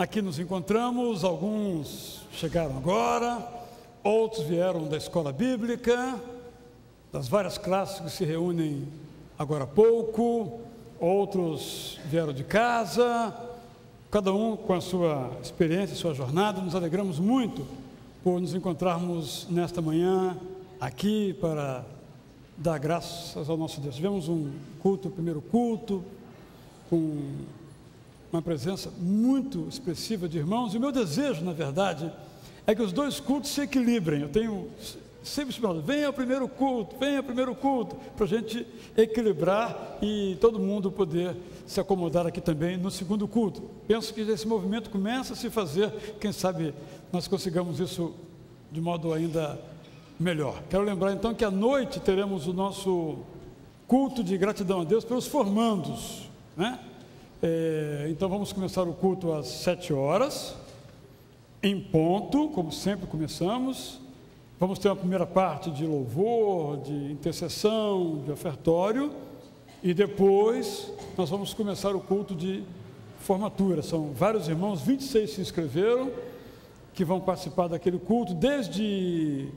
aqui nos encontramos, alguns chegaram agora, outros vieram da escola bíblica, das várias classes que se reúnem agora há pouco, outros vieram de casa, cada um com a sua experiência, sua jornada. Nos alegramos muito por nos encontrarmos nesta manhã aqui para dar graças ao nosso Deus. Tivemos um culto, o primeiro culto, com uma presença muito expressiva de irmãos, e o meu desejo, na verdade, é que os dois cultos se equilibrem. Eu tenho sempre falado, venha ao primeiro culto, para a gente equilibrar e todo mundo poder se acomodar aqui também no segundo culto. Penso que esse movimento começa a se fazer, quem sabe nós consigamos isso de modo ainda melhor. Quero lembrar então que à noite teremos o nosso culto de gratidão a Deus pelos formandos, né? Então vamos começar o culto às 7 horas, em ponto, como sempre começamos. Vamos ter uma primeira parte de louvor, de intercessão, de ofertório, e depois nós vamos começar o culto de formatura. São vários irmãos, 26 se inscreveram, que vão participar daquele culto, desde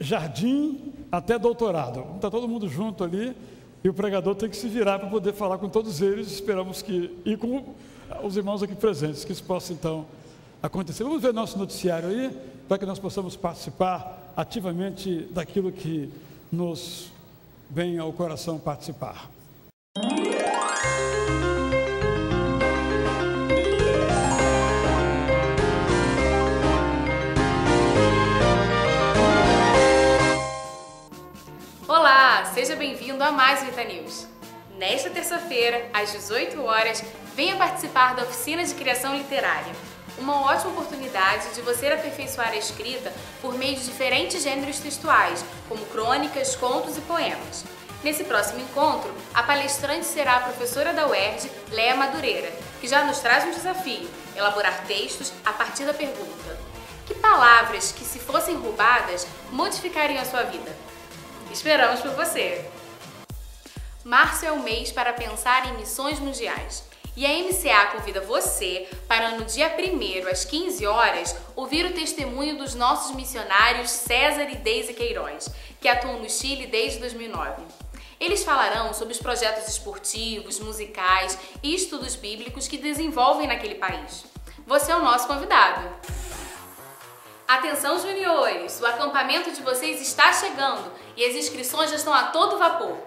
jardim até doutorado. Está todo mundo junto ali, e o pregador tem que se virar para poder falar com todos eles. Esperamos que, e com os irmãos aqui presentes, que isso possa então acontecer. Vamos ver nosso noticiário aí, para que nós possamos participar ativamente daquilo que nos vem ao coração participar. Olá, seja bem-vindo a mais um Ita News. Nesta terça-feira, às 18 horas, venha participar da oficina de criação literária. Uma ótima oportunidade de você aperfeiçoar a escrita por meio de diferentes gêneros textuais, como crônicas, contos e poemas. Nesse próximo encontro, a palestrante será a professora da UERJ, Léa Madureira, que já nos traz um desafio: elaborar textos a partir da pergunta: que palavras que, se fossem roubadas, modificariam a sua vida? Esperamos por você! Março é o mês para pensar em missões mundiais. E a MCA convida você para, no dia 1º, às 15 horas, ouvir o testemunho dos nossos missionários César e Deise Queiroz, que atuam no Chile desde 2009. Eles falarão sobre os projetos esportivos, musicais e estudos bíblicos que desenvolvem naquele país. Você é o nosso convidado! Atenção, juniores! O acampamento de vocês está chegando e as inscrições já estão a todo vapor.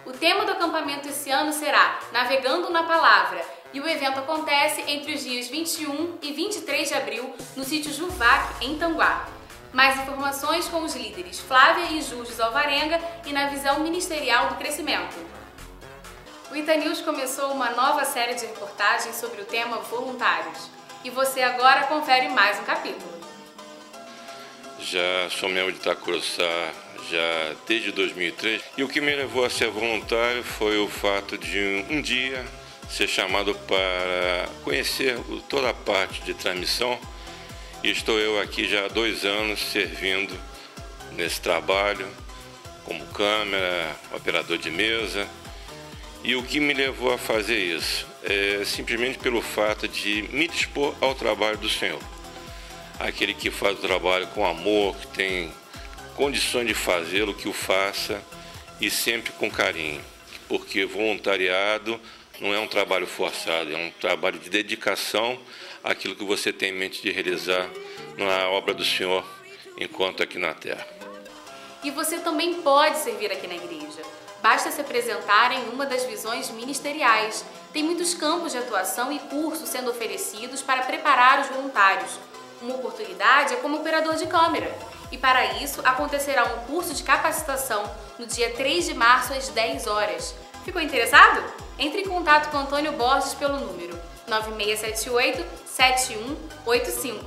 O tema do acampamento esse ano será Navegando na Palavra, e o evento acontece entre os dias 21 e 23 de abril no sítio Juvac, em Tanguá. Mais informações com os líderes Flávia e Júlio Alvarenga e na visão ministerial do crescimento. O Ita News começou uma nova série de reportagens sobre o tema voluntários. E você agora confere mais um capítulo. Já sou membro de Itacuruçá já desde 2003, e o que me levou a ser voluntário foi o fato de um dia ser chamado para conhecer toda a parte de transmissão, e estou eu aqui já há 2 anos servindo nesse trabalho como câmera, operador de mesa. E o que me levou a fazer isso é simplesmente pelo fato de me dispor ao trabalho do Senhor. Aquele que faz o trabalho com amor, que tem condições de fazê-lo, que o faça, e sempre com carinho, porque voluntariado não é um trabalho forçado, é um trabalho de dedicação àquilo que você tem em mente de realizar na obra do Senhor enquanto aqui na terra. E você também pode servir aqui na igreja. Basta se apresentar em uma das visões ministeriais. Tem muitos campos de atuação e cursos sendo oferecidos para preparar os voluntários. Uma oportunidade é como operador de câmera. E para isso, acontecerá um curso de capacitação no dia 3 de março às 10 horas. Ficou interessado? Entre em contato com Antônio Borges pelo número 9678-7185.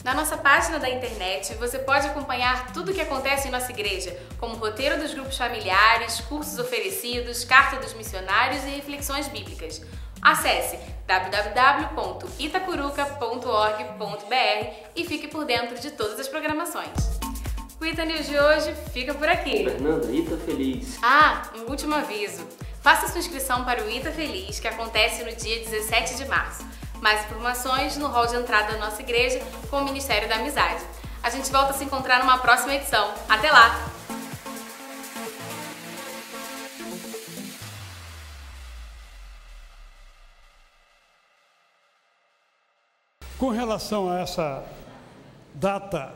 Na nossa página da internet, você pode acompanhar tudo o que acontece em nossa igreja, como o roteiro dos grupos familiares, cursos oferecidos, carta dos missionários e reflexões bíblicas. Acesse www.itacuruca.org.br e fique por dentro de todas as programações. O Ita News de hoje fica por aqui. Fernanda, Ita Feliz. Um último aviso. Faça sua inscrição para o Ita Feliz, que acontece no dia 17 de março. Mais informações no hall de entrada da nossa igreja com o Ministério da Amizade. A gente volta a se encontrar numa próxima edição. Até lá! Com relação a essa data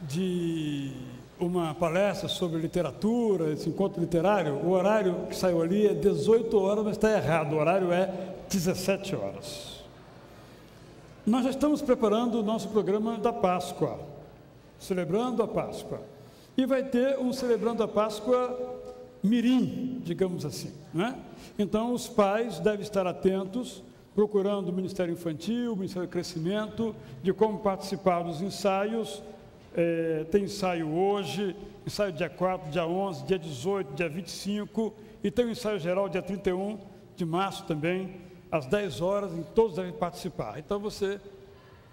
de uma palestra sobre literatura, esse encontro literário, o horário que saiu ali é 18 horas, mas está errado, o horário é 17 horas. Nós já estamos preparando o nosso programa da Páscoa, celebrando a Páscoa. E vai ter um celebrando a Páscoa mirim, digamos assim, né? Então, os pais devem estar atentos, procurando o Ministério Infantil, o Ministério do Crescimento, de como participar dos ensaios. Tem ensaio hoje, ensaio dia 4, dia 11, dia 18, dia 25, e tem o ensaio geral dia 31 de março também, às 10 horas, e todos devem participar. Então você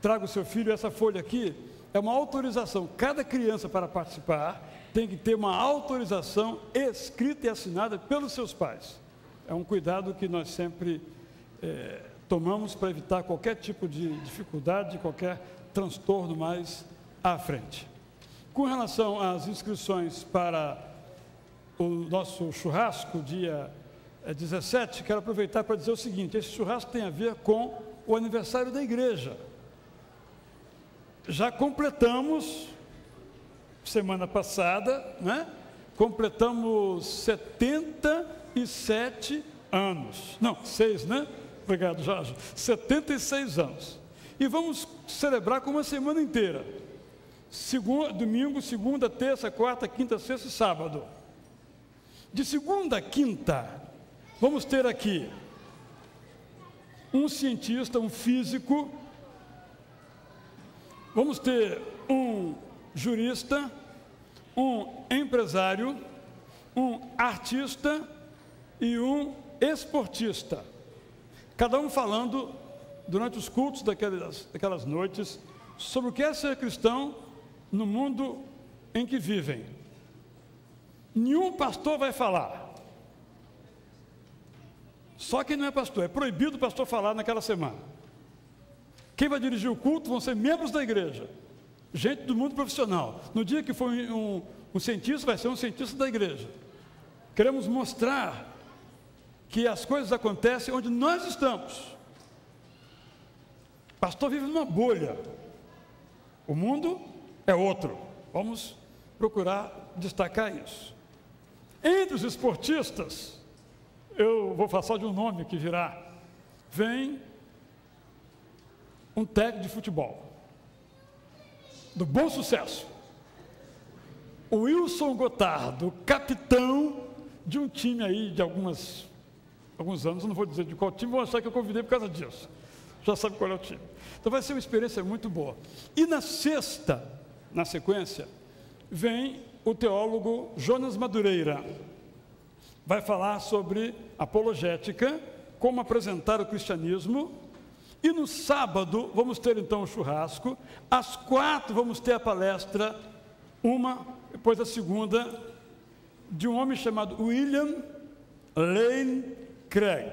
traga o seu filho, essa folha aqui é uma autorização. Cada criança para participar tem que ter uma autorização escrita e assinada pelos seus pais. É um cuidado que nós sempre tomamos para evitar qualquer tipo de dificuldade, qualquer transtorno mais à frente. Com relação às inscrições para o nosso churrasco, dia 17, quero aproveitar para dizer o seguinte: esse churrasco tem a ver com o aniversário da igreja. Já completamos, semana passada, né? Completamos 77 anos. Não, 6, né? Obrigado, Jorge. 76 anos. E vamos celebrar com uma semana inteira. Domingo, segunda, terça, quarta, quinta, sexta e sábado. De segunda a quinta, vamos ter aqui um cientista, um físico, vamos ter um jurista, um empresário, um artista e um esportista. Cada um falando, durante os cultos daquelas noites, sobre o que é ser cristão no mundo em que vivem. Nenhum pastor vai falar. Só quem não é pastor. É proibido o pastor falar naquela semana. Quem vai dirigir o culto vão ser membros da igreja. Gente do mundo profissional. No dia que for um cientista, vai ser um cientista da igreja. Queremos mostrar que as coisas acontecem onde nós estamos. O pastor vive numa bolha. O mundo é outro. Vamos procurar destacar isso. Entre os esportistas, eu vou falar só de um nome que virá, vem um técnico de futebol, do Bom Sucesso, o Wilson Gotardo, capitão de um time aí de alguns anos, não vou dizer de qual time, vou achar que eu convidei por causa disso, já sabe qual é o time. Então vai ser uma experiência muito boa. E na sexta, na sequência, vem o teólogo Jonas Madureira, vai falar sobre apologética, como apresentar o cristianismo. E no sábado vamos ter então o churrasco, às 4 vamos ter a palestra, depois a segunda, de um homem chamado William Lane Craig.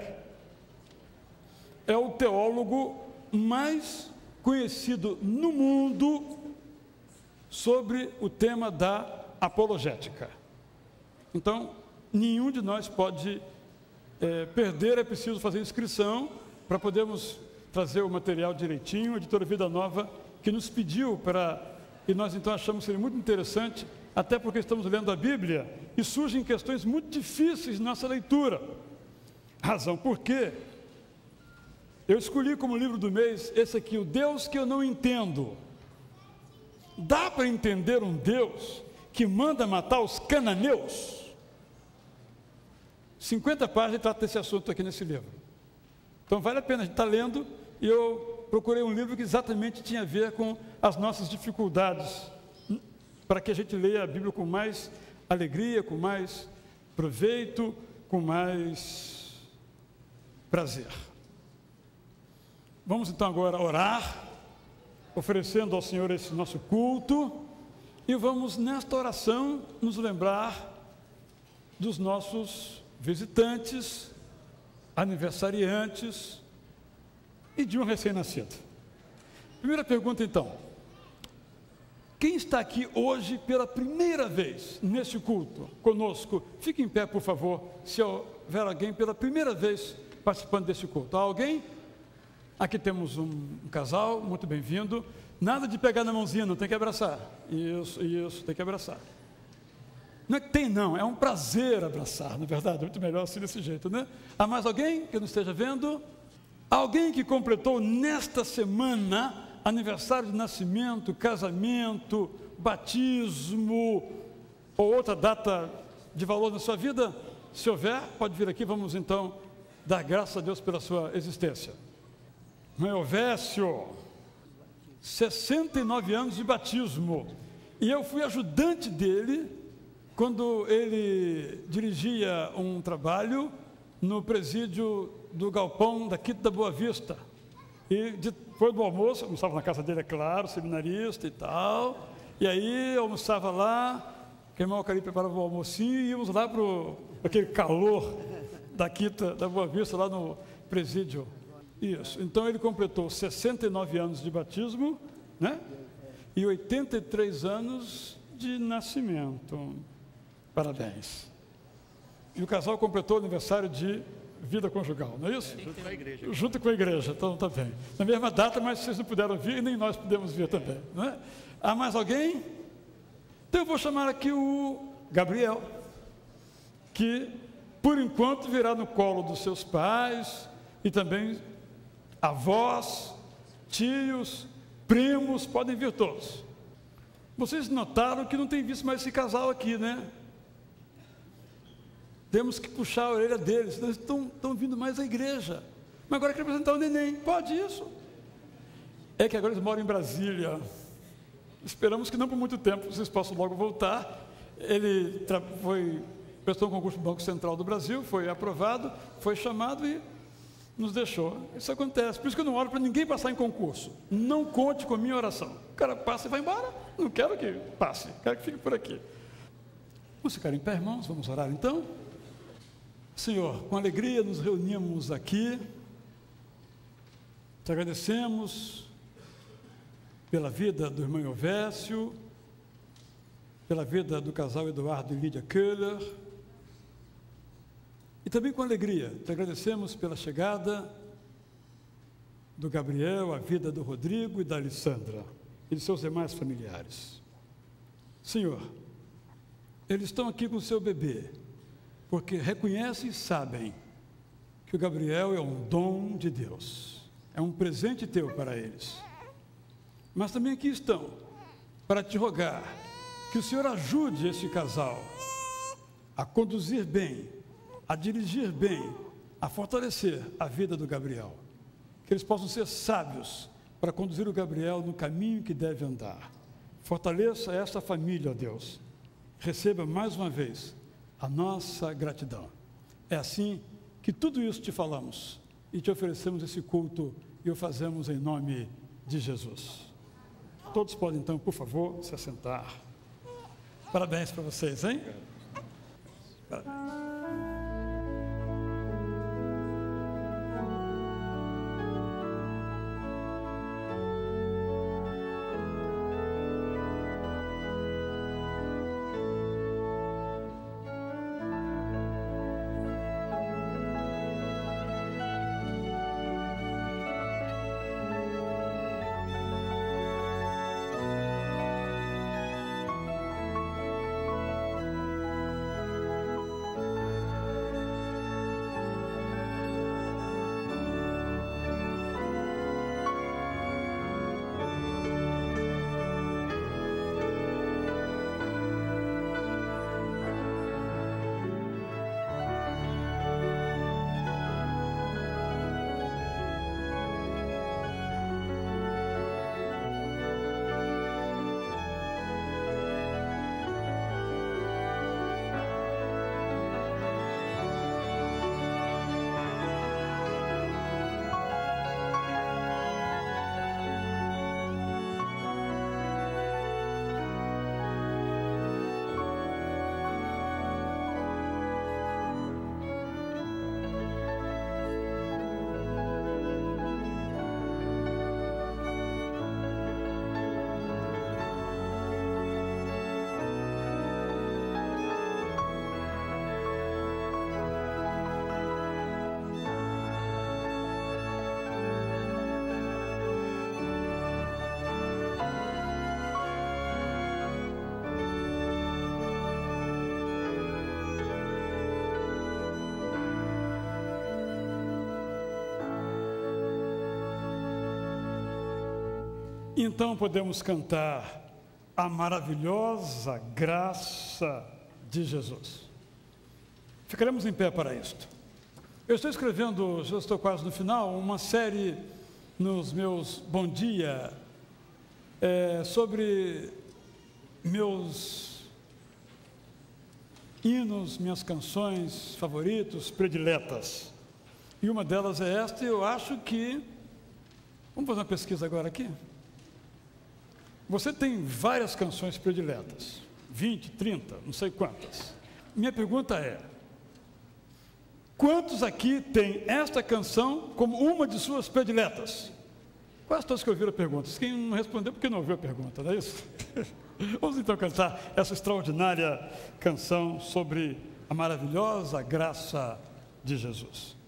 É o teólogo mais conhecido no mundo sobre o tema da apologética. Então, nenhum de nós pode perder, é preciso fazer inscrição para podermos trazer o material direitinho. A Editora Vida Nova que nos pediu e nós então achamos que seria muito interessante, até porque estamos lendo a Bíblia e surgem questões muito difíceis na nossa leitura. Razão por quê? Eu escolhi como livro do mês esse aqui, O Deus que eu não entendo. Dá para entender um Deus que manda matar os cananeus? 50 páginas trata desse assunto aqui nesse livro. Então vale a pena a gente estar lendo, e eu procurei um livro que exatamente tinha a ver com as nossas dificuldades, para que a gente leia a Bíblia com mais alegria, com mais proveito, com mais prazer. Vamos então agora orar, oferecendo ao Senhor esse nosso culto, e vamos nesta oração nos lembrar dos nossos visitantes, aniversariantes e de um recém-nascido. Primeira pergunta, então. Quem está aqui hoje pela primeira vez nesse culto conosco? Fique em pé, por favor, se houver alguém pela primeira vez participando desse culto. Há alguém? Aqui temos um casal, muito bem-vindo. Nada de pegar na mãozinha, não, tem que abraçar. Isso, tem que abraçar. Não é que tem, não, é um prazer abraçar, na verdade, é muito melhor assim desse jeito, né? Há mais alguém que não esteja vendo? Alguém que completou nesta semana aniversário de nascimento, casamento, batismo ou outra data de valor na sua vida? Se houver, pode vir aqui, vamos então dar graças a Deus pela sua existência. Elvésio, 69 anos de batismo, e eu fui ajudante dele quando ele dirigia um trabalho no presídio do Galpão daqui da Boa Vista. E depois do almoço, almoçava na casa dele, é claro, seminarista e tal. E aí almoçava lá, que o irmão Cari preparava o almocinho e íamos lá para aquele calor daqui da Boa Vista, lá no presídio. Isso. Então ele completou 69 anos de batismo, né? E 83 anos de nascimento. Parabéns. E o casal completou o aniversário de vida conjugal, não é isso? Junto com a igreja. Junto com a igreja, então tá bem. Na mesma data, mas vocês não puderam vir e nem nós pudemos vir também, não é? Há mais alguém? Então eu vou chamar aqui o Gabriel, que por enquanto virá no colo dos seus pais e também avós, tios, primos, podem vir todos. Vocês notaram que não tem visto mais esse casal aqui, né? Temos que puxar a orelha deles, senão eles estão vindo mais à igreja. Mas agora quer apresentar o neném, pode isso? É que agora eles moram em Brasília. Esperamos que não por muito tempo, vocês possam logo voltar. Ele prestou um concurso no Banco Central do Brasil, foi aprovado, foi chamado e nos deixou. Isso acontece, por isso que eu não oro para ninguém passar em concurso. Não conte com a minha oração. O cara passa e vai embora, não quero que passe, quero que fique por aqui. Vamos ficar em pé, irmãos, vamos orar então? Senhor, com alegria nos reunimos aqui, te agradecemos pela vida do irmão Elvésio, pela vida do casal Eduardo e Lídia Köhler, e também com alegria te agradecemos pela chegada do Gabriel, a vida do Rodrigo e da Alessandra e de seus demais familiares. Senhor, eles estão aqui com o seu bebê, porque reconhecem e sabem que o Gabriel é um dom de Deus, é um presente teu para eles. Mas também aqui estão para te rogar que o Senhor ajude esse casal a conduzir bem, a dirigir bem, a fortalecer a vida do Gabriel. Que eles possam ser sábios para conduzir o Gabriel no caminho que deve andar. Fortaleça esta família, ó Deus. Receba mais uma vez a nossa gratidão. É assim que tudo isso te falamos e te oferecemos esse culto e o fazemos em nome de Jesus. Todos podem então, por favor, se assentar. Parabéns para vocês, hein? Parabéns. Então podemos cantar a maravilhosa graça de Jesus. Ficaremos em pé para isto. Eu estou escrevendo, já estou quase no final, uma série nos meus Bom Dia sobre meus hinos, minhas canções favoritas, prediletas. E uma delas é esta, e eu acho que... Vamos fazer uma pesquisa agora aqui? Você tem várias canções prediletas, 20, 30, não sei quantas. Minha pergunta é: quantos aqui têm esta canção como uma de suas prediletas? Quase todos que ouviram a pergunta. Quem não respondeu porque não ouviu a pergunta, não é isso? Vamos então cantar essa extraordinária canção sobre a maravilhosa graça de Jesus.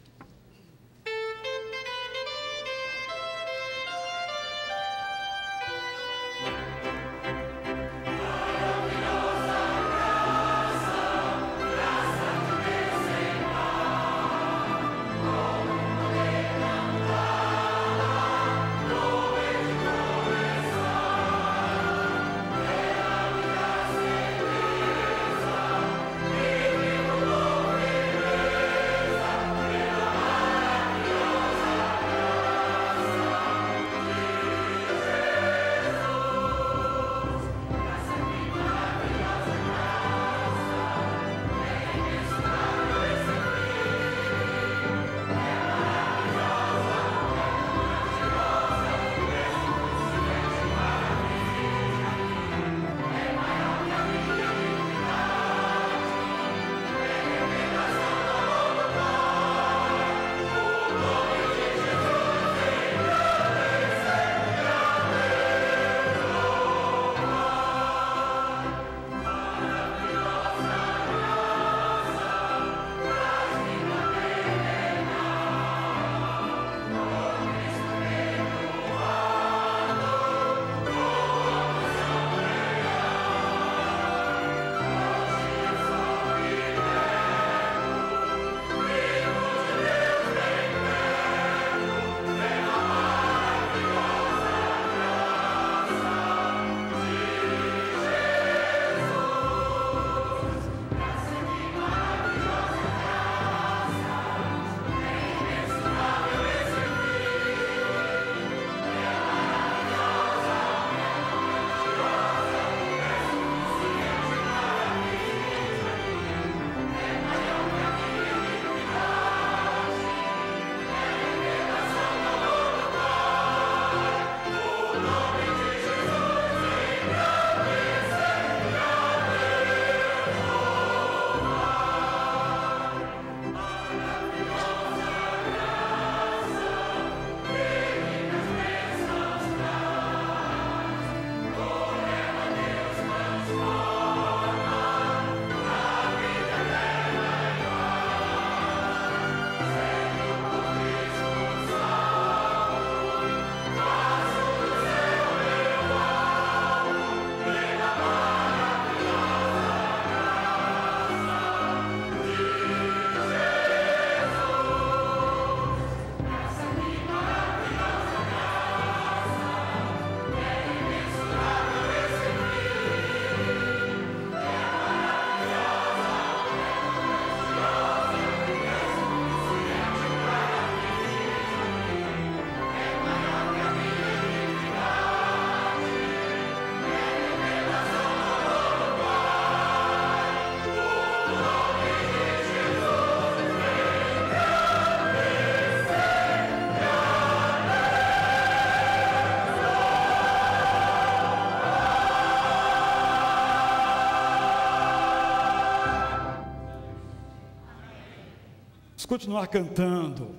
Continuar cantando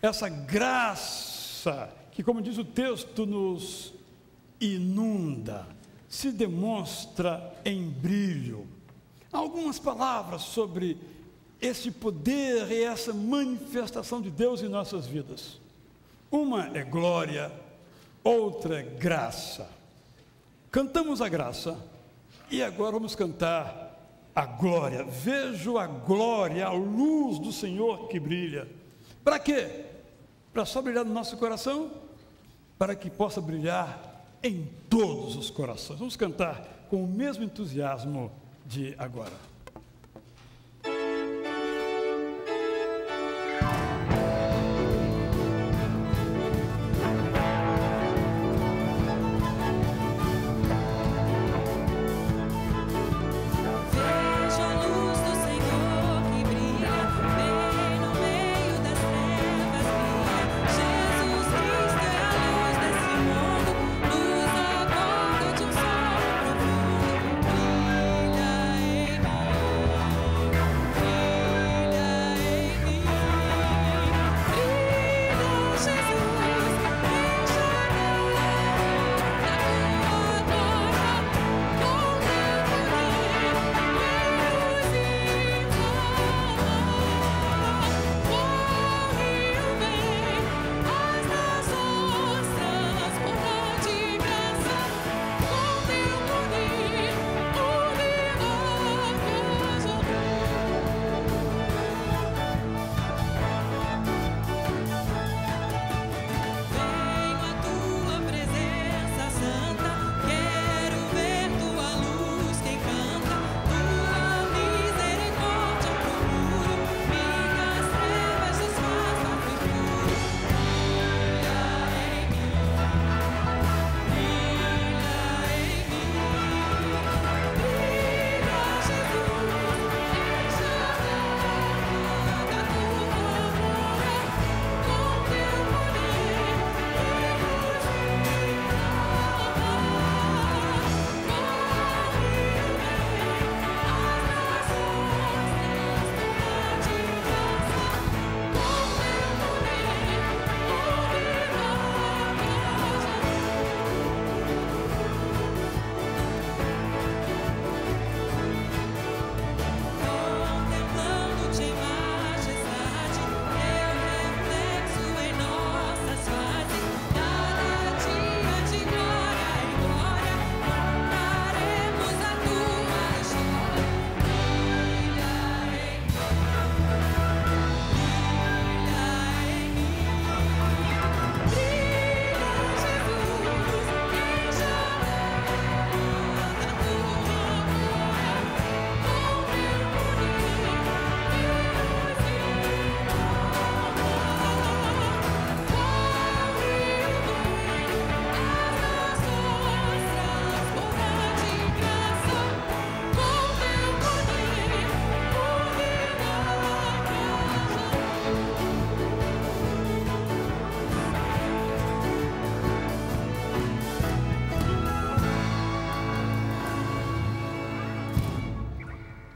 essa graça que, como diz o texto, nos inunda, se demonstra em brilho. Há algumas palavras sobre esse poder e essa manifestação de Deus em nossas vidas. Uma é glória, outra é graça. Cantamos a graça e agora vamos cantar a glória. Vejo a glória, a luz do Senhor que brilha. Para quê? Para só brilhar no nosso coração? Para que possa brilhar em todos os corações. Vamos cantar com o mesmo entusiasmo de agora.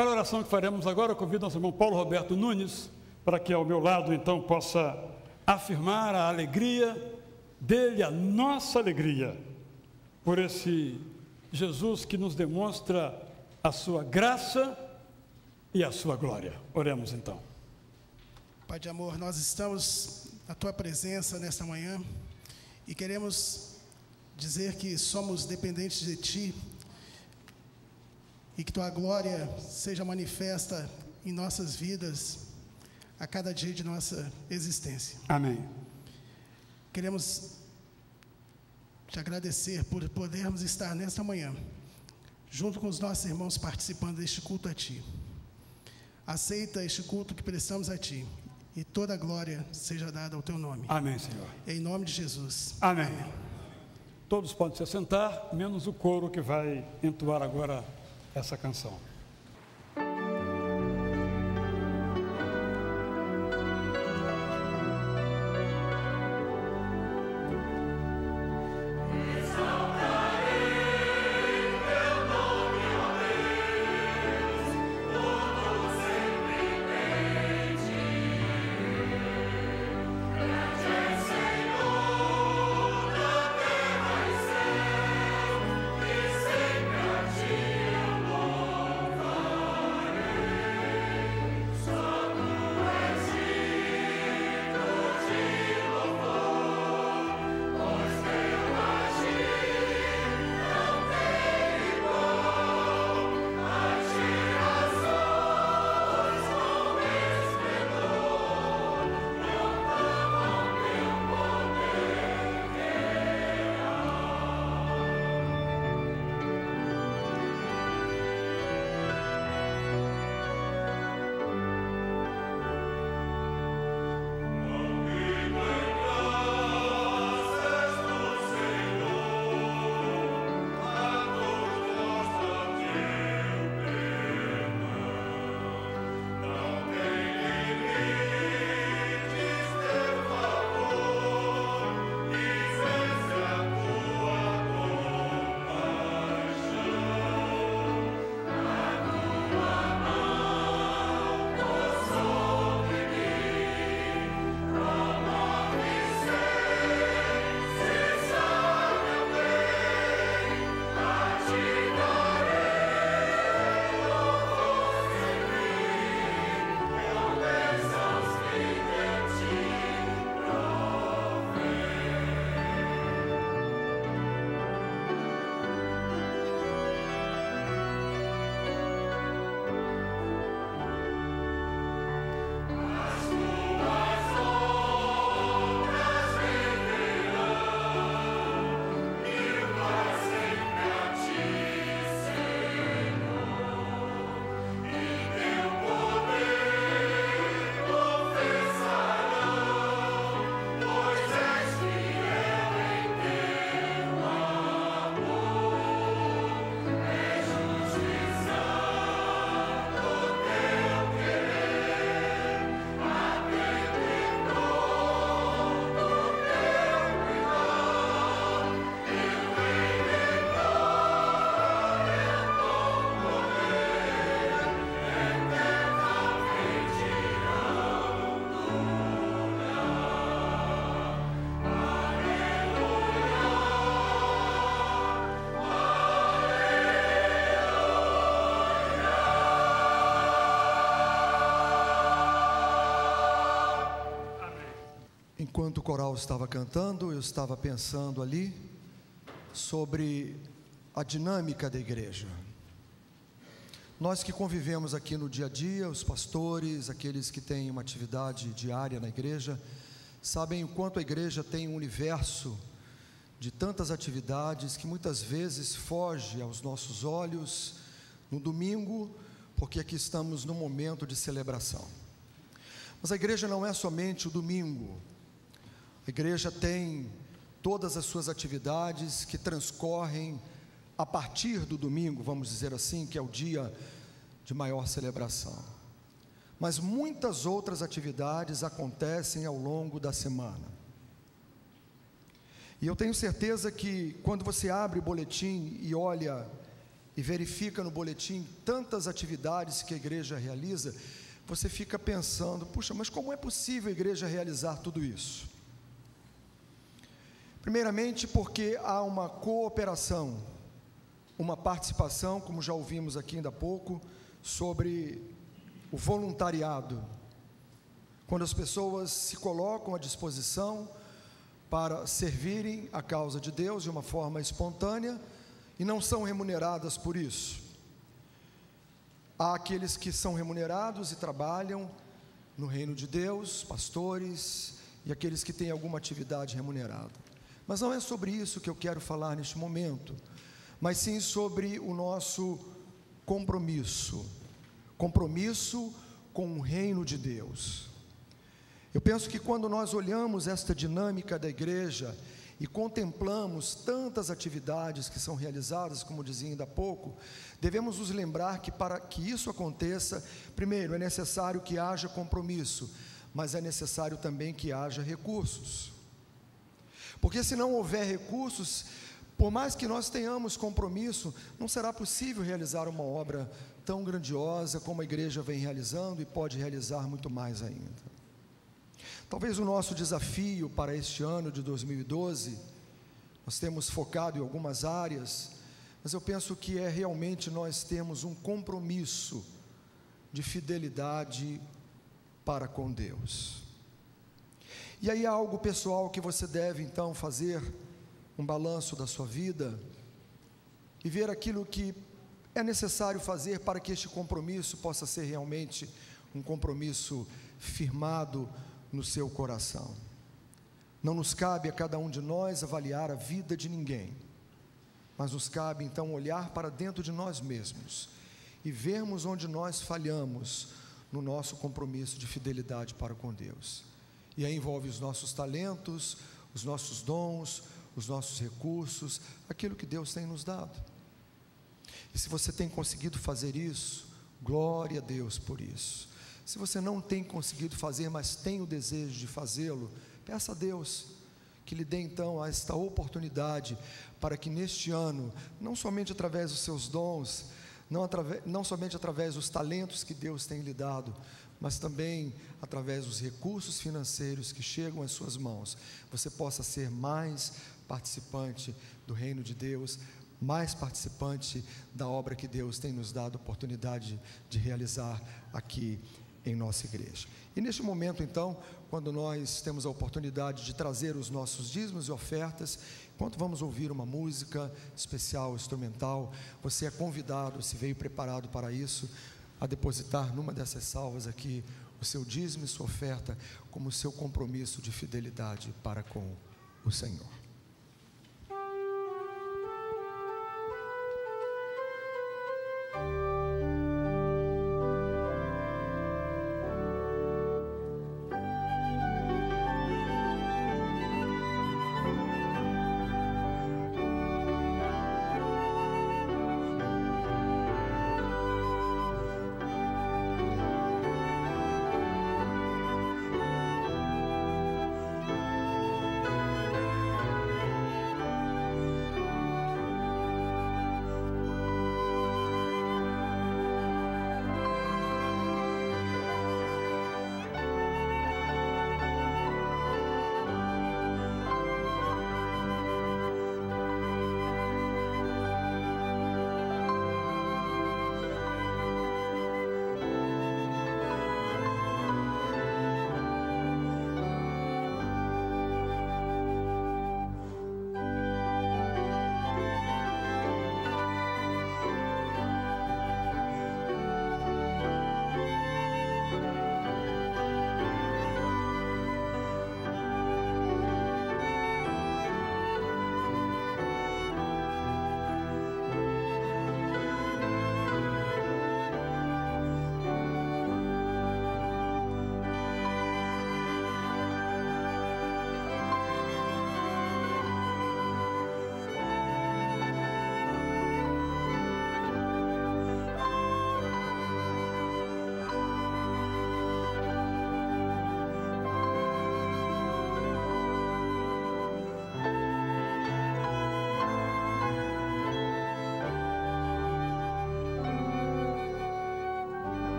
Para a oração que faremos agora, eu convido nosso irmão Paulo Roberto Nunes, para que ao meu lado, então, possa afirmar a alegria dele, a nossa alegria, por esse Jesus que nos demonstra a sua graça e a sua glória. Oremos, então. Pai de amor, nós estamos na Tua presença nesta manhã e queremos dizer que somos dependentes de Ti, e que Tua glória seja manifesta em nossas vidas a cada dia de nossa existência. Amém. Queremos Te agradecer por podermos estar nesta manhã, junto com os nossos irmãos participando deste culto a Ti. Aceita este culto que prestamos a Ti e toda a glória seja dada ao Teu nome. Amém, Senhor. Em nome de Jesus. Amém. Todos podem se assentar, menos o coro que vai entoar agora essa canção. Enquanto o coral estava cantando, eu estava pensando ali sobre a dinâmica da igreja. Nós que convivemos aqui no dia a dia, os pastores, aqueles que têm uma atividade diária na igreja, sabem o quanto a igreja tem um universo de tantas atividades que muitas vezes foge aos nossos olhos no domingo, porque aqui estamos num momento de celebração. Mas a igreja não é somente o domingo. A igreja tem todas as suas atividades que transcorrem a partir do domingo, vamos dizer assim, que é o dia de maior celebração. Mas muitas outras atividades acontecem ao longo da semana. E eu tenho certeza que quando você abre o boletim e olha e verifica no boletim tantas atividades que a igreja realiza, você fica pensando, puxa, mas como é possível a igreja realizar tudo isso? Primeiramente porque há uma cooperação, uma participação, como já ouvimos aqui ainda há pouco, sobre o voluntariado. Quando as pessoas se colocam à disposição para servirem a causa de Deus de uma forma espontânea e não são remuneradas por isso. Há aqueles que são remunerados e trabalham no reino de Deus, pastores, e aqueles que têm alguma atividade remunerada. Mas não é sobre isso que eu quero falar neste momento, mas sim sobre o nosso compromisso com o reino de Deus. Eu penso que quando nós olhamos esta dinâmica da igreja e contemplamos tantas atividades que são realizadas, como dizia ainda há pouco, devemos nos lembrar que para que isso aconteça, primeiro é necessário que haja compromisso, mas é necessário também que haja recursos. Porque se não houver recursos, por mais que nós tenhamos compromisso, não será possível realizar uma obra tão grandiosa como a igreja vem realizando e pode realizar muito mais ainda. Talvez o nosso desafio para este ano de 2012, nós temos focado em algumas áreas, mas eu penso que é realmente nós temos um compromisso de fidelidade para com Deus. E aí há algo pessoal que você deve então fazer um balanço da sua vida e ver aquilo que é necessário fazer para que este compromisso possa ser realmente um compromisso firmado no seu coração. Não nos cabe a cada um de nós avaliar a vida de ninguém, mas nos cabe então olhar para dentro de nós mesmos e vermos onde nós falhamos no nosso compromisso de fidelidade para com Deus. E aí envolve os nossos talentos, os nossos dons, os nossos recursos, aquilo que Deus tem nos dado. E se você tem conseguido fazer isso, glória a Deus por isso. Se você não tem conseguido fazer, mas tem o desejo de fazê-lo, peça a Deus que lhe dê então esta oportunidade para que neste ano, não somente através dos seus dons, não somente através dos talentos que Deus tem lhe dado, mas também através dos recursos financeiros que chegam às suas mãos, você possa ser mais participante do reino de Deus, mais participante da obra que Deus tem nos dado a oportunidade de realizar aqui em nossa igreja. E neste momento então, quando nós temos a oportunidade de trazer os nossos dízimos e ofertas, enquanto vamos ouvir uma música especial, instrumental, você é convidado, se veio preparado para isso, a depositar numa dessas salvas aqui o seu dízimo e sua oferta como seu compromisso de fidelidade para com o Senhor.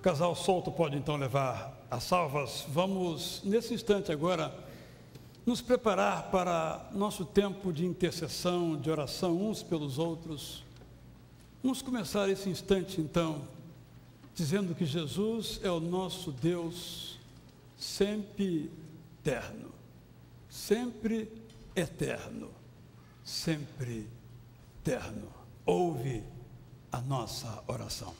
O casal solto pode então levar as salvas. Vamos, nesse instante agora, nos preparar para nosso tempo de intercessão, de oração uns pelos outros. Vamos começar esse instante então, dizendo que Jesus é o nosso Deus sempre eterno, sempre eterno, sempre eterno. Ouve a nossa oração.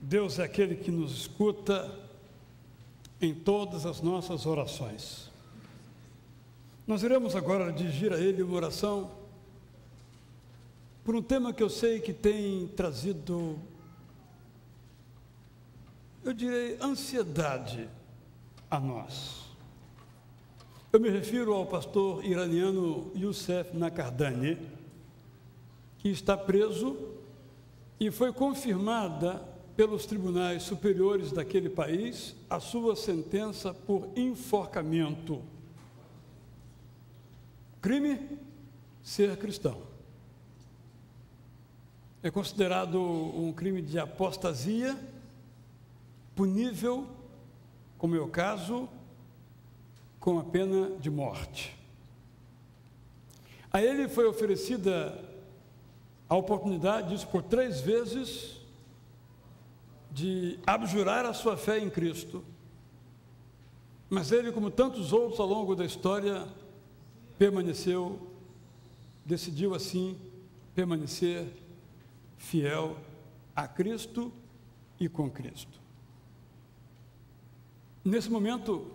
Deus é aquele que nos escuta em todas as nossas orações. Nós iremos agora dirigir a Ele uma oração por um tema que eu sei que tem trazido, eu direi, ansiedade a nós. Eu me refiro ao pastor iraniano Youssef Nakardani, que está preso e foi confirmada pelos tribunais superiores daquele país a sua sentença por enforcamento. Crime: ser cristão. É considerado um crime de apostasia, punível, como é o caso, com a pena de morte. A ele foi oferecida a oportunidade, disso por 3 vezes, de abjurar a sua fé em Cristo, mas ele, como tantos outros ao longo da história, decidiu assim permanecer fiel a Cristo e com Cristo. Nesse momento,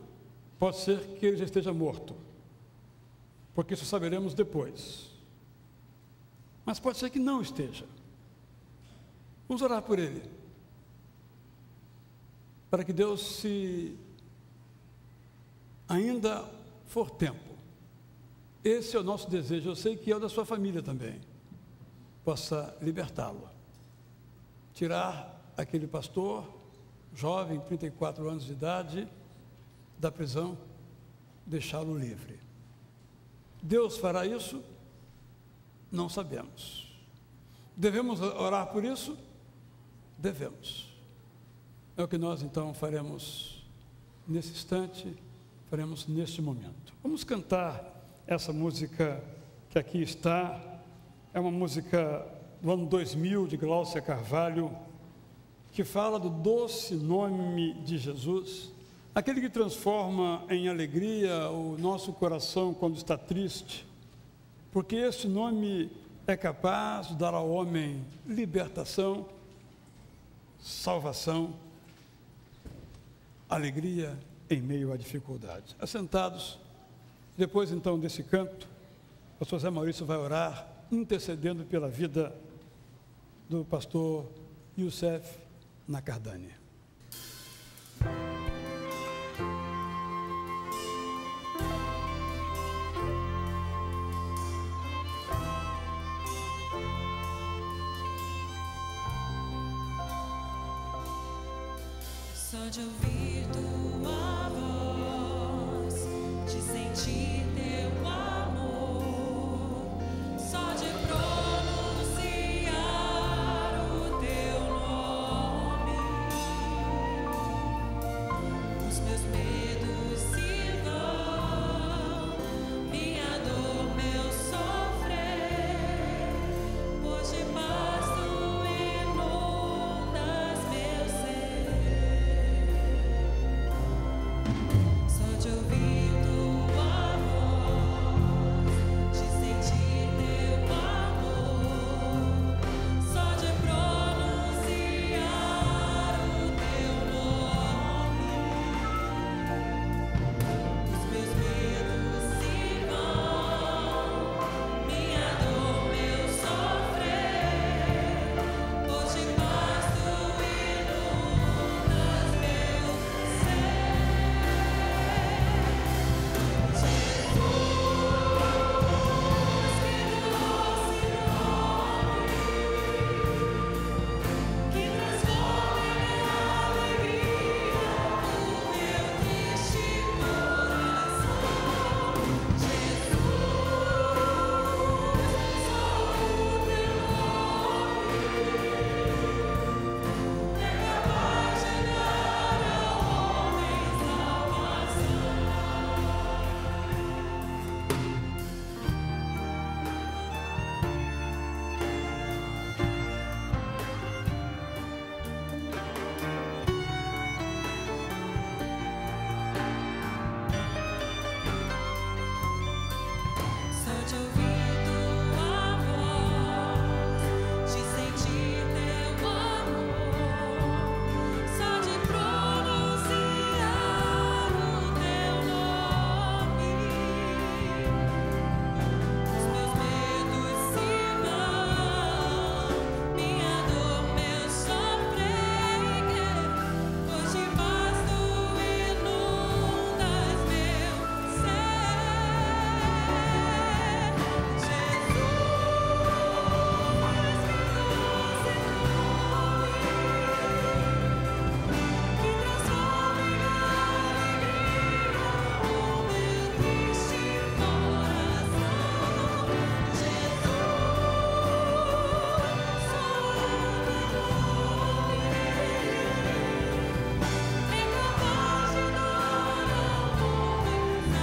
pode ser que ele já esteja morto, porque isso saberemos depois, mas pode ser que não esteja. Vamos orar por ele, para que Deus, se ainda for tempo, esse é o nosso desejo, eu sei que é o da sua família também, possa libertá-lo, tirar aquele pastor, jovem, 34 anos de idade, da prisão, deixá-lo livre. Deus fará isso? Não sabemos. Devemos orar por isso? Devemos. É o que nós então faremos nesse instante, faremos neste momento. Vamos cantar essa música que aqui está. É uma música do ano 2000, de Gláucia Carvalho, que fala do doce nome de Jesus, aquele que transforma em alegria o nosso coração quando está triste, porque esse nome é capaz de dar ao homem libertação, salvação, alegria em meio à dificuldade. Assentados, depois então desse canto, o pastor Zé Maurício vai orar, intercedendo pela vida do pastor Youssef Nakardani. Só de ouvir tua voz, de sentir teu amor, só de pronunciar o teu nome, os meus medos se vão, minha dor, meu sofrer, pois de paz tu inundas meu ser. Só de ouvir tua voz, de sentir teu amor, só de pronunciar o teu nome, os meus medos se vão, minha dor, meu sofrer, pois de paz tu inundas meu ser. Que transforma em alegria o meu triste coração. Jesus, só o teu nome é capaz de dar ao homem salvação. Só de ouvir tua voz, de sentir teu amor, só de pronunciar o teu nome, os meus medos se vão, minha dor, meu sofrer, pois de paz tu inundas meu ser. Que transforma em alegria o meu triste coração. Jesus, só o teu nome é capaz de dar ao homem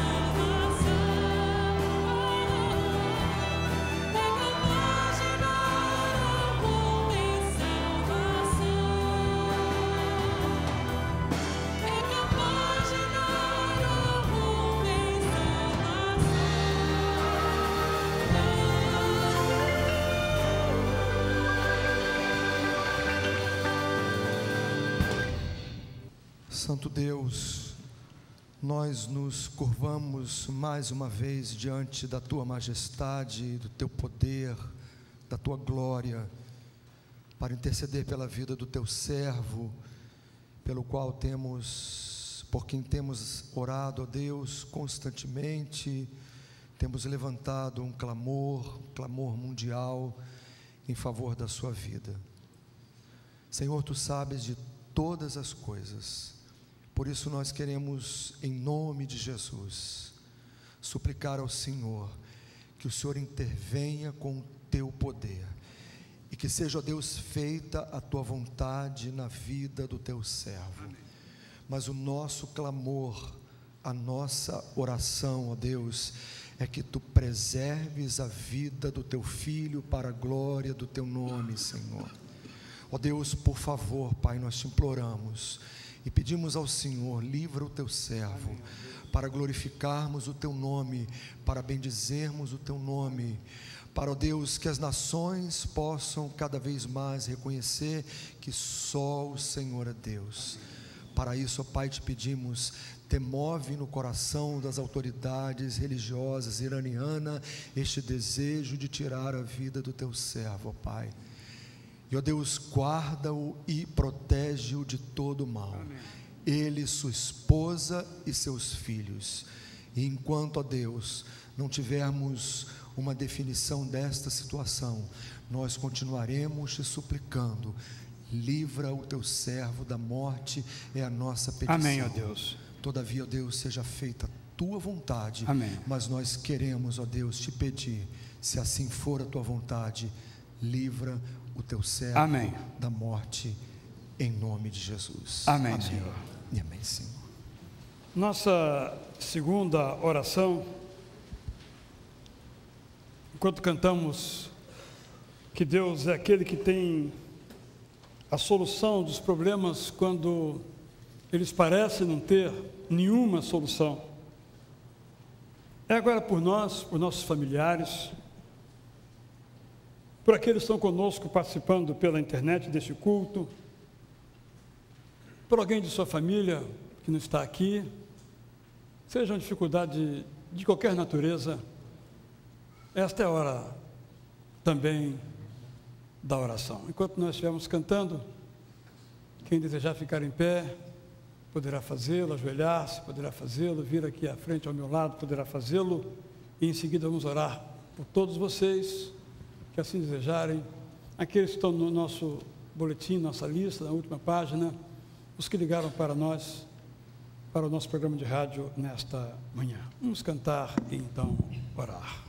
salvação. É capaz de dar ao homem salvação. É capaz de dar ao homem Santo Deus, nós nos curvamos mais uma vez diante da Tua majestade, do Teu poder, da Tua glória, para interceder pela vida do Teu servo, por quem temos orado a Deus constantemente, temos levantado um clamor mundial em favor da sua vida. Senhor, Tu sabes de todas as coisas. Por isso nós queremos, em nome de Jesus, suplicar ao Senhor que o Senhor intervenha com o Teu poder e que seja, ó Deus, feita a Tua vontade na vida do Teu servo. Mas o nosso clamor, a nossa oração, ó Deus, é que Tu preserves a vida do Teu Filho para a glória do Teu nome, Senhor. Ó Deus, por favor, Pai, nós Te imploramos e pedimos ao Senhor, livra o Teu servo, para glorificarmos o Teu nome, para bendizermos o Teu nome, para, ó Deus, que as nações possam cada vez mais reconhecer que só o Senhor é Deus. Para isso, ó Pai, Te pedimos, demove no coração das autoridades religiosas iranianas este desejo de tirar a vida do Teu servo, ó Pai. E, ó Deus, guarda-o e protege-o de todo mal. Amém. Ele, sua esposa e seus filhos. E enquanto, ó Deus, não tivermos uma definição desta situação, nós continuaremos Te suplicando, livra o teu servo da morte, é a nossa petição. Amém, ó Deus. Todavia, ó Deus, seja feita a tua vontade. Amém. Mas nós queremos, ó Deus, te pedir, se assim for a tua vontade, livra o teu servo Amém. da morte, em nome de Jesus. Amém, Senhor. E amém, Senhor. Nossa segunda oração, enquanto cantamos que Deus é aquele que tem a solução dos problemas quando eles parecem não ter nenhuma solução. É agora por nós, por nossos familiares, por aqueles que estão conosco participando pela internet deste culto, por alguém de sua família que não está aqui, seja uma dificuldade de qualquer natureza, esta é a hora também da oração. Enquanto nós estivermos cantando, quem desejar ficar em pé, poderá fazê-lo, ajoelhar-se, poderá fazê-lo, vir aqui à frente ao meu lado, poderá fazê-lo, e em seguida vamos orar por todos vocês que assim desejarem, aqueles que estão no nosso boletim, nossa lista, na última página, os que ligaram para nós, para o nosso programa de rádio nesta manhã. Vamos cantar e então orar.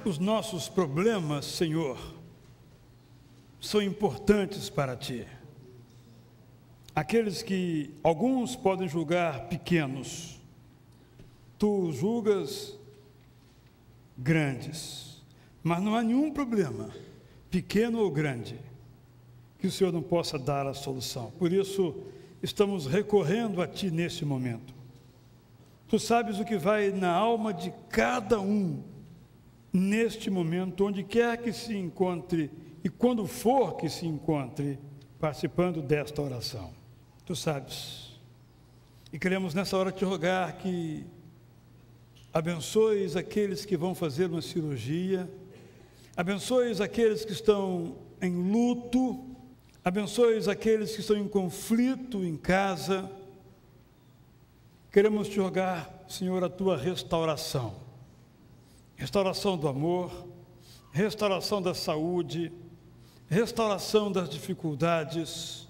Os nossos problemas, Senhor, são importantes para Ti. Aqueles que alguns podem julgar pequenos, Tu julgas grandes. Mas não há nenhum problema, pequeno ou grande, que o Senhor não possa dar a solução. Por isso, estamos recorrendo a Ti neste momento. Tu sabes o que vai na alma de cada um neste momento, onde quer que se encontre e quando for que se encontre participando desta oração. Tu sabes. E queremos nessa hora te rogar que abençoes aqueles que vão fazer uma cirurgia, abençoes aqueles que estão em luto, abençoes aqueles que estão em conflito em casa. Queremos te rogar, Senhor, a tua restauração. Restauração do amor, restauração da saúde, restauração das dificuldades,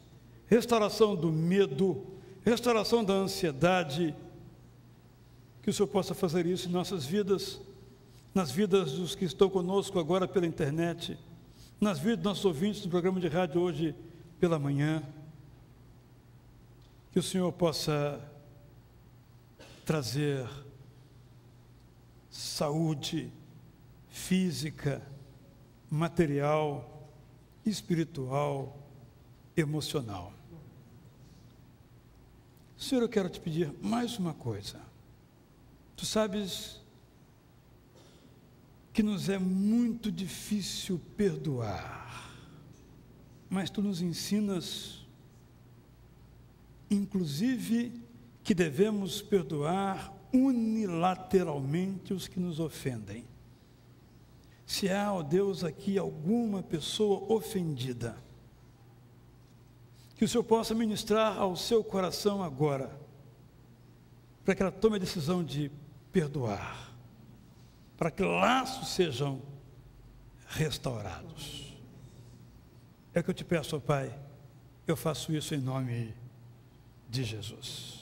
restauração do medo, restauração da ansiedade. Que o Senhor possa fazer isso em nossas vidas, nas vidas dos que estão conosco agora pela internet, nas vidas dos nossos ouvintes do programa de rádio hoje pela manhã. Que o Senhor possa trazer saúde física, material, espiritual, emocional. Senhor, eu quero te pedir mais uma coisa. Tu sabes que nos é muito difícil perdoar, mas Tu nos ensinas, inclusive, que devemos perdoar unilateralmente os que nos ofendem. Se há, ó Deus, aqui alguma pessoa ofendida, que o Senhor possa ministrar ao seu coração agora, para que ela tome a decisão de perdoar, para que laços sejam restaurados. É o que eu te peço, ó Pai, eu faço isso em nome de Jesus.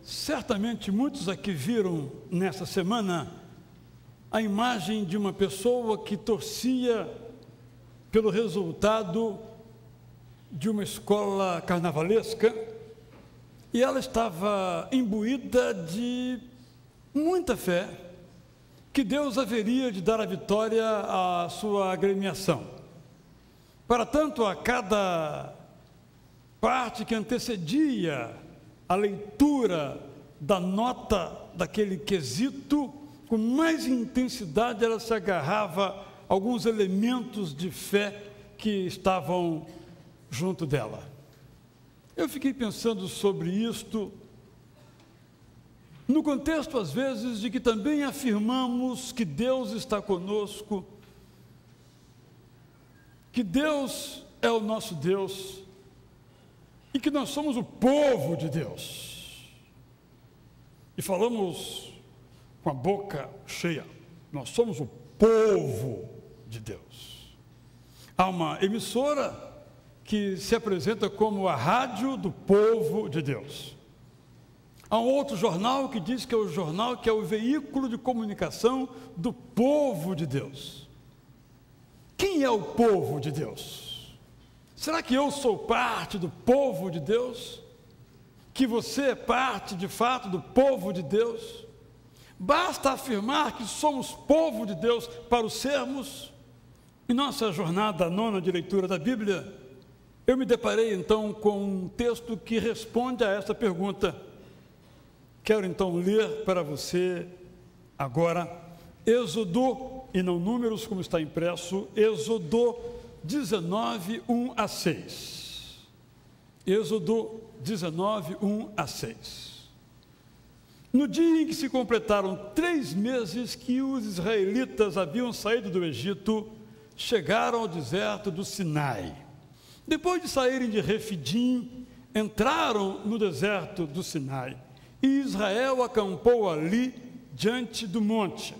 Certamente muitos aqui viram nessa semana a imagem de uma pessoa que torcia pelo resultado de uma escola carnavalesca e ela estava imbuída de muita fé que Deus haveria de dar a vitória à sua agremiação. Para tanto, a cada parte que antecedia a leitura da nota daquele quesito, com mais intensidade ela se agarrava a alguns elementos de fé que estavam junto dela. Eu fiquei pensando sobre isto, no contexto, às vezes, de que também afirmamos que Deus está conosco, que Deus é o nosso Deus e que nós somos o povo de Deus. E falamos com a boca cheia, nós somos o povo de Deus. Há uma emissora que se apresenta como a rádio do povo de Deus. Há um outro jornal que diz que é o jornal que é o veículo de comunicação do povo de Deus. Quem é o povo de Deus? Será que eu sou parte do povo de Deus? Que você é parte, de fato, do povo de Deus? Basta afirmar que somos povo de Deus para o sermos? Em nossa jornada nona de leitura da Bíblia, eu me deparei então com um texto que responde a essa pergunta. Quero então ler para você agora Êxodo, e não Números como está impresso, Êxodo 19, 1 a 6. Êxodo 19, 1 a 6. No dia em que se completaram 3 meses que os israelitas haviam saído do Egito, chegaram ao deserto do Sinai. Depois de saírem de Refidim, entraram no deserto do Sinai, e Israel acampou ali diante do monte.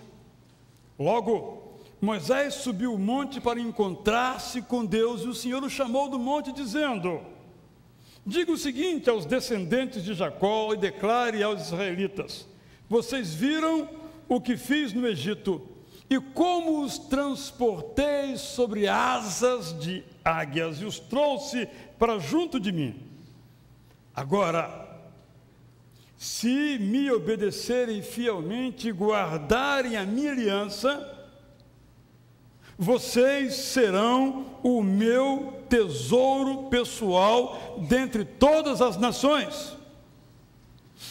Logo, Moisés subiu o monte para encontrar-se com Deus, e o Senhor o chamou do monte, dizendo: diga o seguinte aos descendentes de Jacó e declare aos israelitas: vocês viram o que fiz no Egito e como os transportei sobre asas de águias e os trouxe para junto de mim. Agora, se me obedecerem fielmente e guardarem a minha aliança, vocês serão o meu tesouro pessoal dentre todas as nações.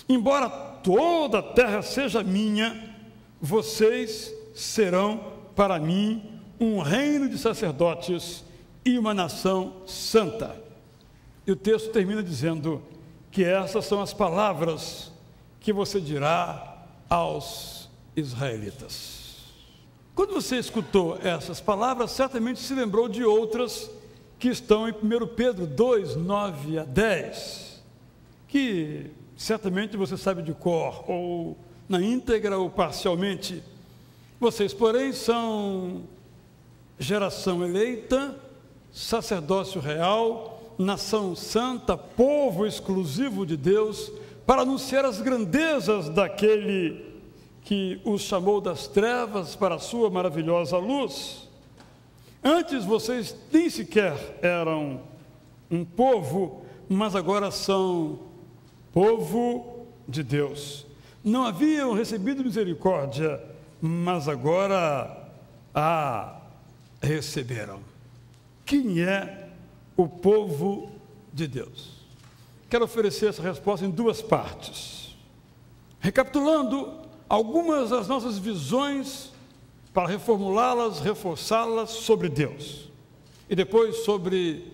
Embora toda a terra seja minha, vocês serão para mim um reino de sacerdotes e uma nação santa. E o texto termina dizendo que essas são as palavras que você dirá aos israelitas. Quando você escutou essas palavras, certamente se lembrou de outras que estão em 1 Pedro 2, 9 a 10, que certamente você sabe de cor, ou na íntegra ou parcialmente. Vocês, porém, são geração eleita, sacerdócio real, nação santa, povo exclusivo de Deus, para anunciar as grandezas daquele que os chamou das trevas para a sua maravilhosa luz. Antes vocês nem sequer eram um povo, mas agora são povo de Deus. Não haviam recebido misericórdia, mas agora a receberam. Quem é o povo de Deus? Quero oferecer essa resposta em duas partes. Recapitulando algumas das nossas visões para reformulá-las, reforçá-las sobre Deus. E depois sobre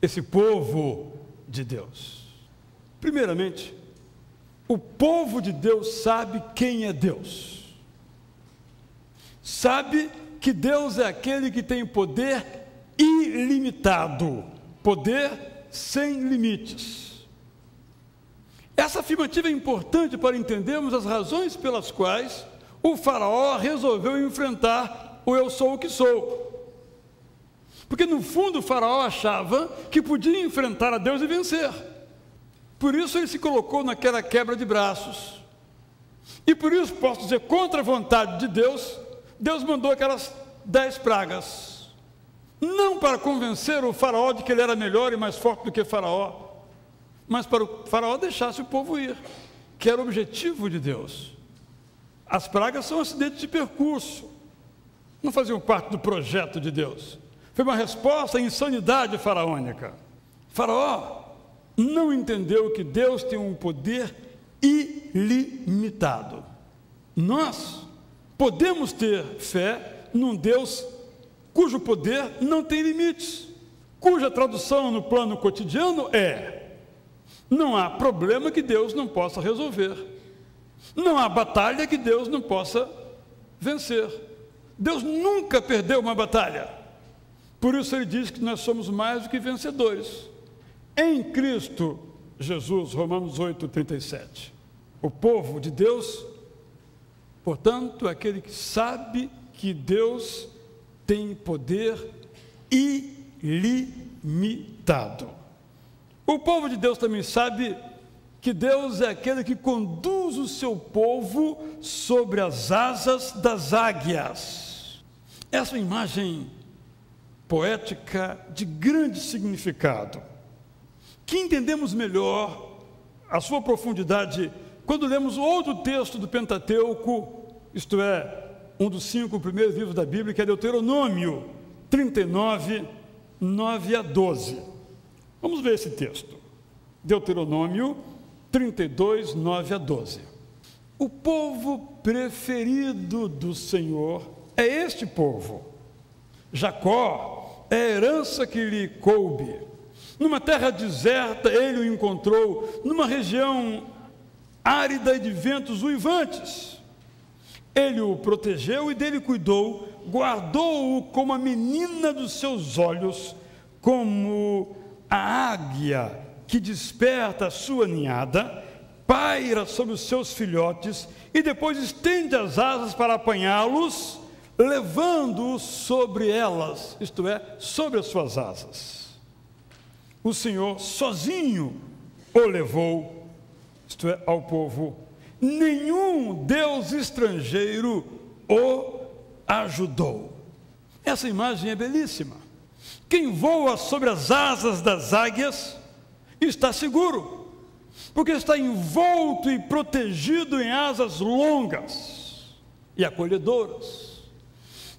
esse povo de Deus. Primeiramente, o povo de Deus sabe quem é Deus. Sabe que Deus é aquele que tem poder ilimitado, poder sem limites. Essa afirmativa é importante para entendermos as razões pelas quais o faraó resolveu enfrentar o eu sou o que sou. Porque no fundo o faraó achava que podia enfrentar a Deus e vencer. Por isso ele se colocou naquela quebra de braços. E por isso, posso dizer, contra a vontade de Deus, Deus mandou aquelas 10 pragas. Não para convencer o faraó de que ele era melhor e mais forte do que faraó, mas para o faraó deixasse o povo ir, que era o objetivo de Deus. As pragas são acidentes de percurso, não faziam parte do projeto de Deus. Foi uma resposta à insanidade faraônica. Faraó não entendeu que Deus tem um poder ilimitado. Nós podemos ter fé num Deus cujo poder não tem limites, cuja tradução no plano cotidiano é: não há problema que Deus não possa resolver, não há batalha que Deus não possa vencer. Deus nunca perdeu uma batalha, por isso ele diz que nós somos mais do que vencedores em Cristo Jesus, Romanos 8:37. O povo de Deus, portanto, é aquele que sabe que Deus tem poder ilimitado. O povo de Deus também sabe que Deus é aquele que conduz o seu povo sobre as asas das águias. Essa é uma imagem poética de grande significado, que entendemos melhor a sua profundidade quando lemos outro texto do Pentateuco, isto é, um dos 5 primeiros livros da Bíblia, que é Deuteronômio 39, 9 a 12. Vamos ver esse texto. Deuteronômio 32, 9 a 12. O povo preferido do Senhor é este povo. Jacó é a herança que lhe coube. Numa terra deserta ele o encontrou, numa região árida e de ventos uivantes. Ele o protegeu e dele cuidou, guardou-o como a menina dos seus olhos, como a águia que desperta a sua ninhada, paira sobre os seus filhotes e depois estende as asas para apanhá-los, levando-os sobre elas, isto é, sobre as suas asas. o Senhor sozinho o levou, isto é, ao povo. Nenhum Deus estrangeiro o ajudou. Essa imagem é belíssima. Quem voa sobre as asas das águias está seguro, porque está envolto e protegido em asas longas e acolhedoras.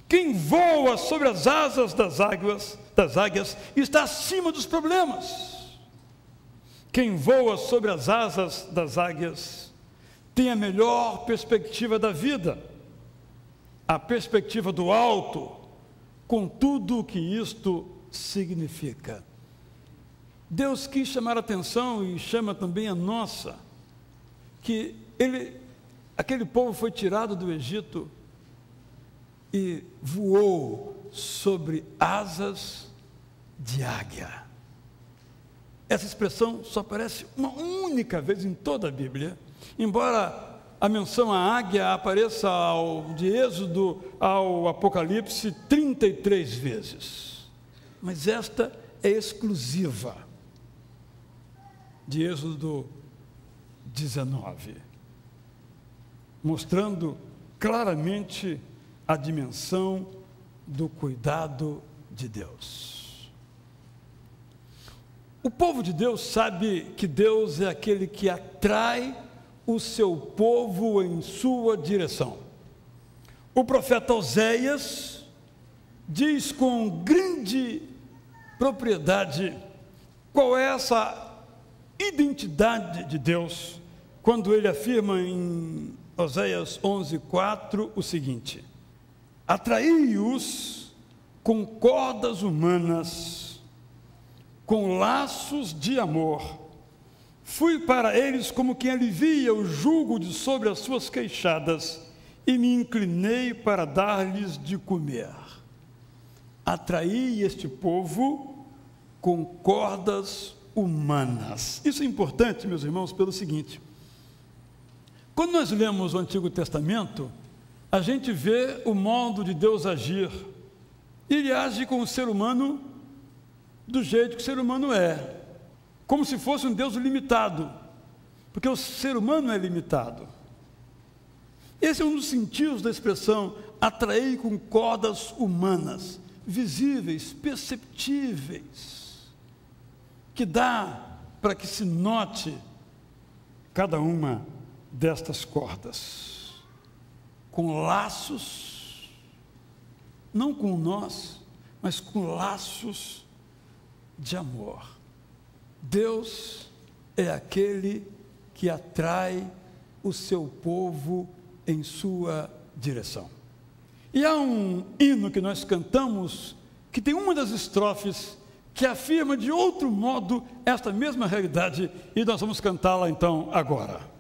Quem voa sobre as asas das águias está acima dos problemas. Quem voa sobre as asas das águias tem a melhor perspectiva da vida, a perspectiva do alto, com tudo o que isto significa. Deus quis chamar a atenção e chama também a nossa, que aquele povo foi tirado do Egito e voou sobre asas de águia. Essa expressão só aparece uma única vez em toda a Bíblia, embora a menção à águia apareça de Êxodo ao Apocalipse 33 vezes. Mas esta é exclusiva de Êxodo 19, mostrando claramente a dimensão do cuidado de Deus. O povo de Deus sabe que Deus é aquele que atrai o seu povo em sua direção. O profeta Oséias diz com grande propriedade qual é essa identidade de Deus, quando ele afirma em Oséias 11:4 o seguinte: atraí-os com cordas humanas, com laços de amor. Fui para eles como quem alivia o jugo de sobre as suas queixadas e me inclinei para dar-lhes de comer. Atraí este povo com cordas humanas. Isso é importante, meus irmãos, pelo seguinte: quando nós lemos o Antigo Testamento, a gente vê o modo de Deus agir. Ele age com o ser humano do jeito que o ser humano é, como se fosse um Deus limitado, porque o ser humano é limitado. Esse é um dos sentidos da expressão atrair com cordas humanas, visíveis, perceptíveis, que dá para que se note cada uma destas cordas, com laços, não com nós, mas com laços de amor. Deus é aquele que atrai o seu povo em sua direção. E há um hino que nós cantamos que tem uma das estrofes que afirma de outro modo esta mesma realidade, e nós vamos cantá-la então agora.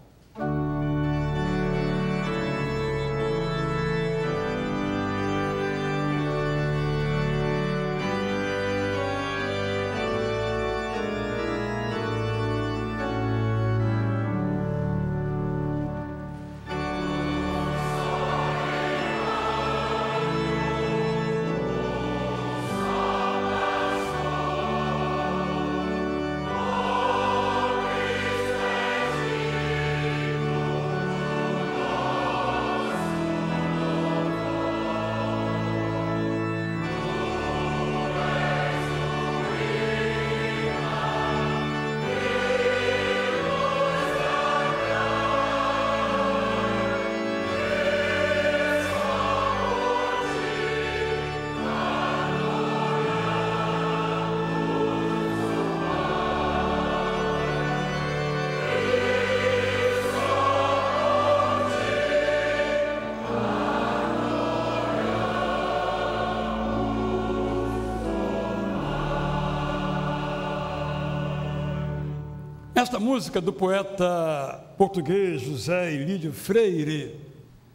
Esta música do poeta português José Ilídio Freire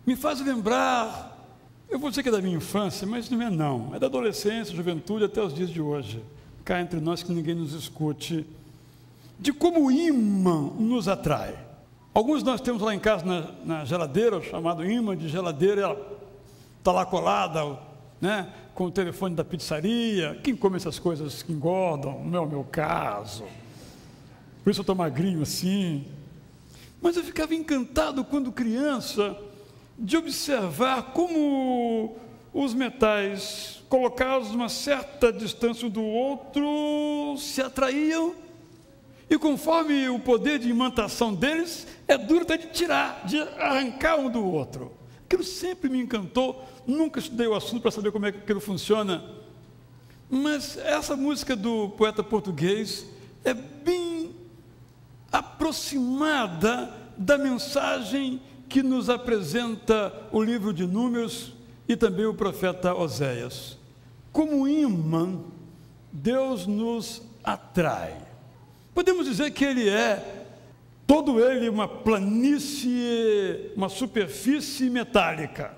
me faz lembrar, eu vou dizer que é da minha infância, mas não é não, é da adolescência, juventude até os dias de hoje, cá entre nós que ninguém nos escute, de como o ímã nos atrai. Alguns nós temos lá em casa na geladeira, o chamado ímã de geladeira, ela está lá colada, né? Com o telefone da pizzaria. Quem come essas coisas que engordam? Não é o meu caso. Por isso eu estou magrinho assim. Mas eu ficava encantado quando criança de observar como os metais colocados a uma certa distância um do outro se atraíam, e conforme o poder de imantação deles é duro até de tirar, de arrancar um do outro. Aquilo sempre me encantou, nunca estudei o assunto para saber como é que aquilo funciona, mas essa música do poeta português é bem aproximada da mensagem que nos apresenta o livro de Números e também o profeta Oséias. Como ímã, Deus nos atrai. Podemos dizer que ele é, todo ele, uma planície, uma superfície metálica.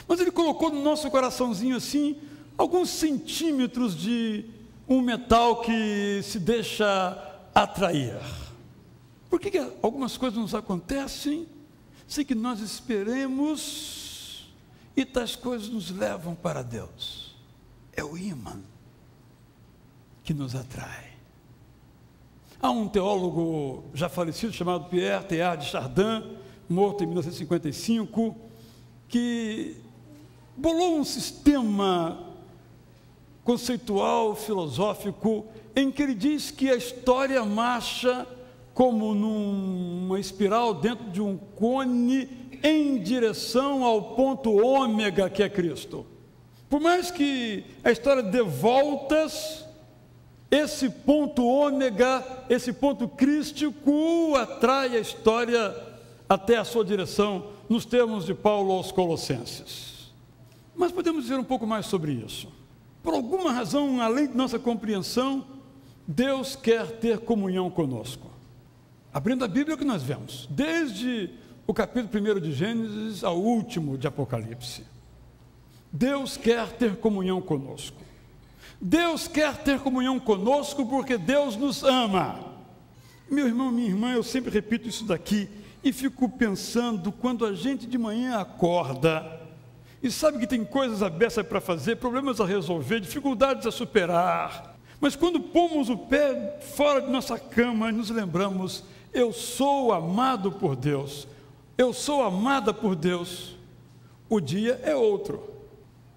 Mas ele colocou no nosso coraçãozinho assim, alguns centímetros de um metal que se deixa atrair. Por que algumas coisas nos acontecem sem que nós esperemos e tais coisas nos levam para Deus? É o ímã que nos atrai. Há um teólogo já falecido chamado Pierre Teilhard de Chardin, morto em 1955, que bolou um sistema conceitual, filosófico, em que ele diz que a história marcha como numa espiral dentro de um cone em direção ao ponto ômega que é Cristo. Por mais que a história dê voltas, esse ponto ômega, esse ponto crístico atrai a história até a sua direção, nos termos de Paulo aos Colossenses. Mas podemos dizer um pouco mais sobre isso. Por alguma razão, além de nossa compreensão, Deus quer ter comunhão conosco. Abrindo a Bíblia, o que nós vemos? Desde o capítulo 1 de Gênesis ao último de Apocalipse. Deus quer ter comunhão conosco. Deus quer ter comunhão conosco porque Deus nos ama. Meu irmão, minha irmã, eu sempre repito isso daqui e fico pensando quando a gente de manhã acorda e sabe que tem coisas abertas para fazer, problemas a resolver, dificuldades a superar, mas quando pomos o pé fora de nossa cama e nos lembramos, eu sou amado por Deus, eu sou amada por Deus, o dia é outro.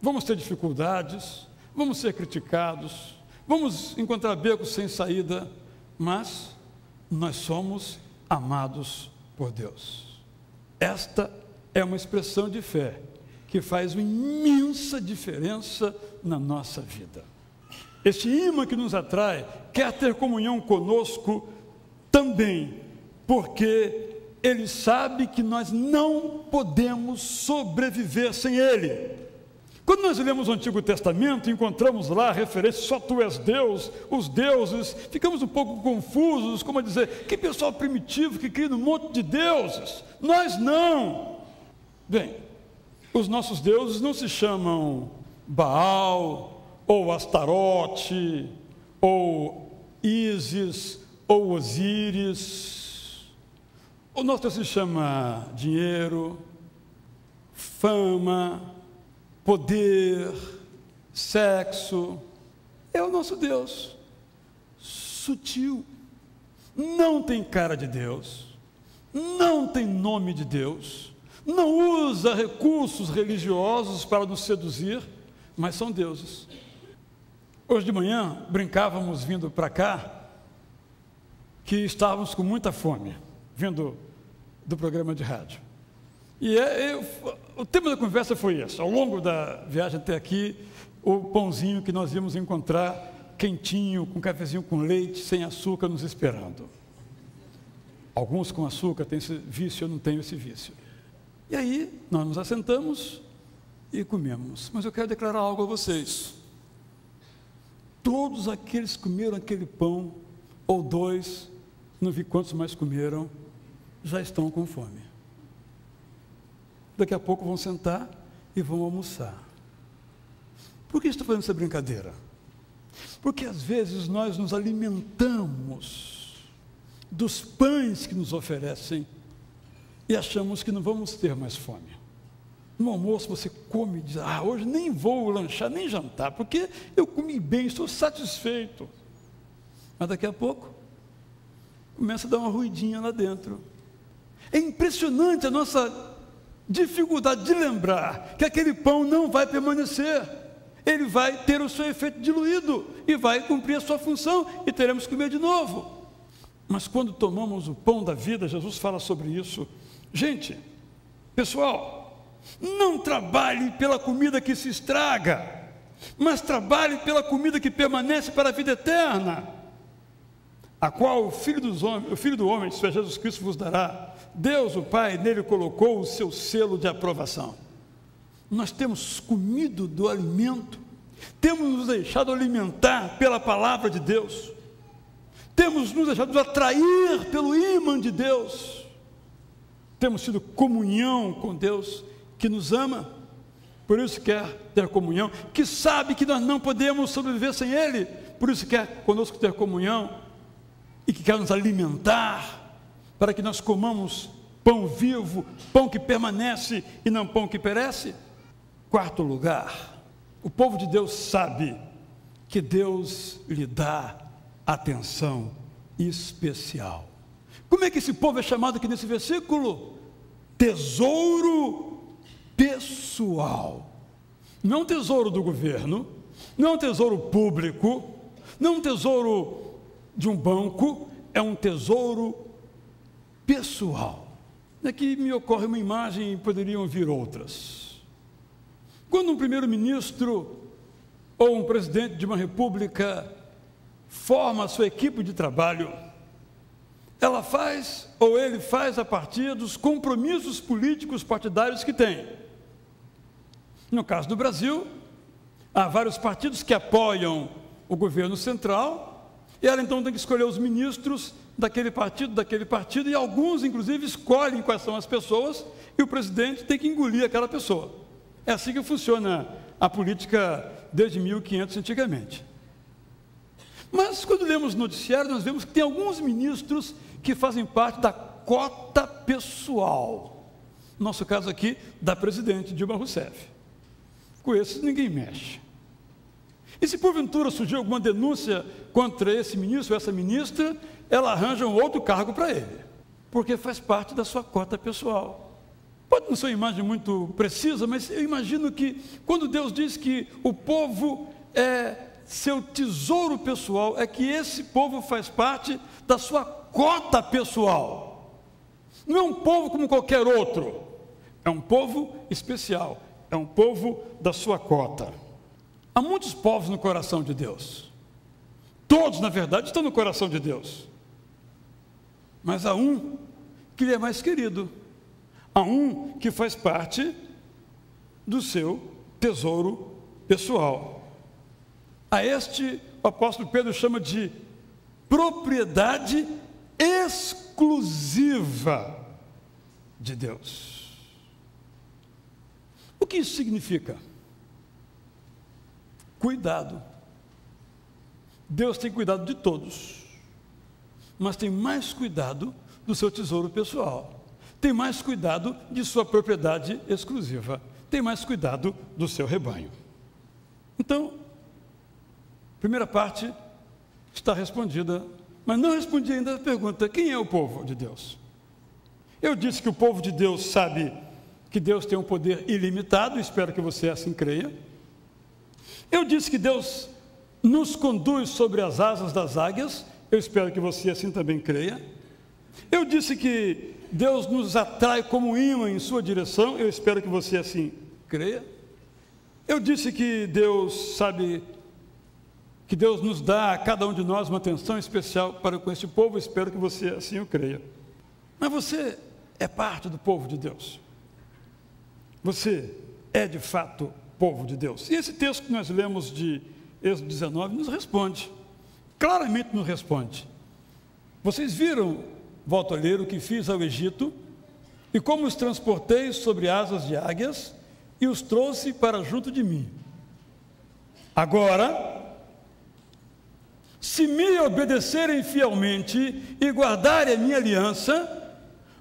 Vamos ter dificuldades, vamos ser criticados, vamos encontrar becos sem saída, mas nós somos amados por Deus. Esta é uma expressão de fé que faz uma imensa diferença na nossa vida. Este imã que nos atrai quer ter comunhão conosco também, porque ele sabe que nós não podemos sobreviver sem ele. Quando nós lemos o Antigo Testamento, encontramos lá a referência, só tu és Deus, os deuses, ficamos um pouco confusos, como a dizer, que pessoal primitivo que cria um monte de deuses, nós não. Bem, os nossos deuses não se chamam Baal, ou Astarote, ou Ísis, ou Osíris. O nosso Deus se chama dinheiro, fama, poder, sexo. É o nosso Deus, sutil, não tem cara de Deus, não tem nome de Deus, não usa recursos religiosos para nos seduzir, mas são deuses. Hoje de manhã brincávamos vindo para cá que estávamos com muita fome, vindo do programa de rádio. E o tema da conversa foi esse. Ao longo da viagem até aqui, o pãozinho que nós íamos encontrar quentinho, com cafezinho com leite, sem açúcar, nos esperando. Alguns com açúcar têm esse vício, eu não tenho esse vício. E aí, nós nos assentamos e comemos. Mas eu quero declarar algo a vocês. Todos aqueles que comeram aquele pão, ou dois, não vi quantos mais comeram, já estão com fome. Daqui a pouco vão sentar e vão almoçar. Por que estou fazendo essa brincadeira? Porque às vezes nós nos alimentamos dos pães que nos oferecem e achamos que não vamos ter mais fome. No almoço você come e diz, hoje nem vou lanchar, nem jantar, porque eu comi bem, estou satisfeito. Mas daqui a pouco, começa a dar uma ruidinha lá dentro. É impressionante a nossa dificuldade de lembrar que aquele pão não vai permanecer. Ele vai ter o seu efeito diluído e vai cumprir a sua função e teremos que comer de novo. Mas quando tomamos o pão da vida, Jesus fala sobre isso. Gente, pessoal, não trabalhe pela comida que se estraga, mas trabalhe pela comida que permanece para a vida eterna, a qual o Filho do Homem, isso é Jesus Cristo, vos dará. Deus, o Pai, nele colocou o seu selo de aprovação. Nós temos comido do alimento, temos nos deixado alimentar pela palavra de Deus, temos nos deixado atrair pelo ímã de Deus, temos tido comunhão com Deus, que nos ama, por isso quer ter comunhão, que sabe que nós não podemos sobreviver sem Ele, por isso quer conosco ter comunhão, e que quer nos alimentar, para que nós comamos pão vivo, pão que permanece e não pão que perece. Quarto lugar, o povo de Deus sabe que Deus lhe dá atenção especial. Como é que esse povo é chamado aqui nesse versículo? Tesouro pessoal. Não é um tesouro do governo, não é um tesouro público, não é um tesouro de um banco, é um tesouro pessoal. Aqui me ocorre uma imagem e poderiam vir outras. Quando um primeiro-ministro ou um presidente de uma república forma a sua equipe de trabalho, ela faz, ou ele faz, a partir dos compromissos políticos partidários que tem. No caso do Brasil, há vários partidos que apoiam o governo central, e ela então tem que escolher os ministros daquele partido, e alguns, inclusive, escolhem quais são as pessoas, e o presidente tem que engolir aquela pessoa. É assim que funciona a política desde 1500 antigamente. Mas quando lemos o noticiário, nós vemos que tem alguns ministros que fazem parte da cota pessoal. No nosso caso aqui, da presidente Dilma Rousseff. Com esses ninguém mexe. E se porventura surgir alguma denúncia contra esse ministro ou essa ministra, ela arranja um outro cargo para ele, porque faz parte da sua cota pessoal. Pode não ser uma imagem muito precisa, mas eu imagino que quando Deus diz que o povo é seu tesouro pessoal, é que esse povo faz parte da sua cota pessoal. Não é um povo como qualquer outro, é um povo especial, é um povo da sua cota. Há muitos povos no coração de Deus. Todos, na verdade, estão no coração de Deus. Mas há um que lhe é mais querido. Há um que faz parte do seu tesouro pessoal. A este, o apóstolo Pedro chama de propriedade exclusiva de Deus. O que isso significa? Cuidado. Deus tem cuidado de todos, mas tem mais cuidado do seu tesouro pessoal, tem mais cuidado de sua propriedade exclusiva, tem mais cuidado do seu rebanho. Então, a primeira parte está respondida, mas não respondi ainda a pergunta: quem é o povo de Deus? Eu disse que o povo de Deus sabe que Deus tem um poder ilimitado, espero que você assim creia. Eu disse que Deus nos conduz sobre as asas das águias, eu espero que você assim também creia. Eu disse que Deus nos atrai como imã em sua direção, eu espero que você assim creia. Eu disse que Deus sabe, que Deus nos dá a cada um de nós uma atenção especial para com esse povo, eu espero que você assim o creia. Mas você é parte do povo de Deus. Você é de fato povo de Deus. E esse texto que nós lemos de Êxodo 19 nos responde, claramente nos responde. Vocês viram, volto a ler, o que fiz ao Egito, e como os transportei sobre asas de águias, e os trouxe para junto de mim. Agora, se me obedecerem fielmente e guardarem a minha aliança,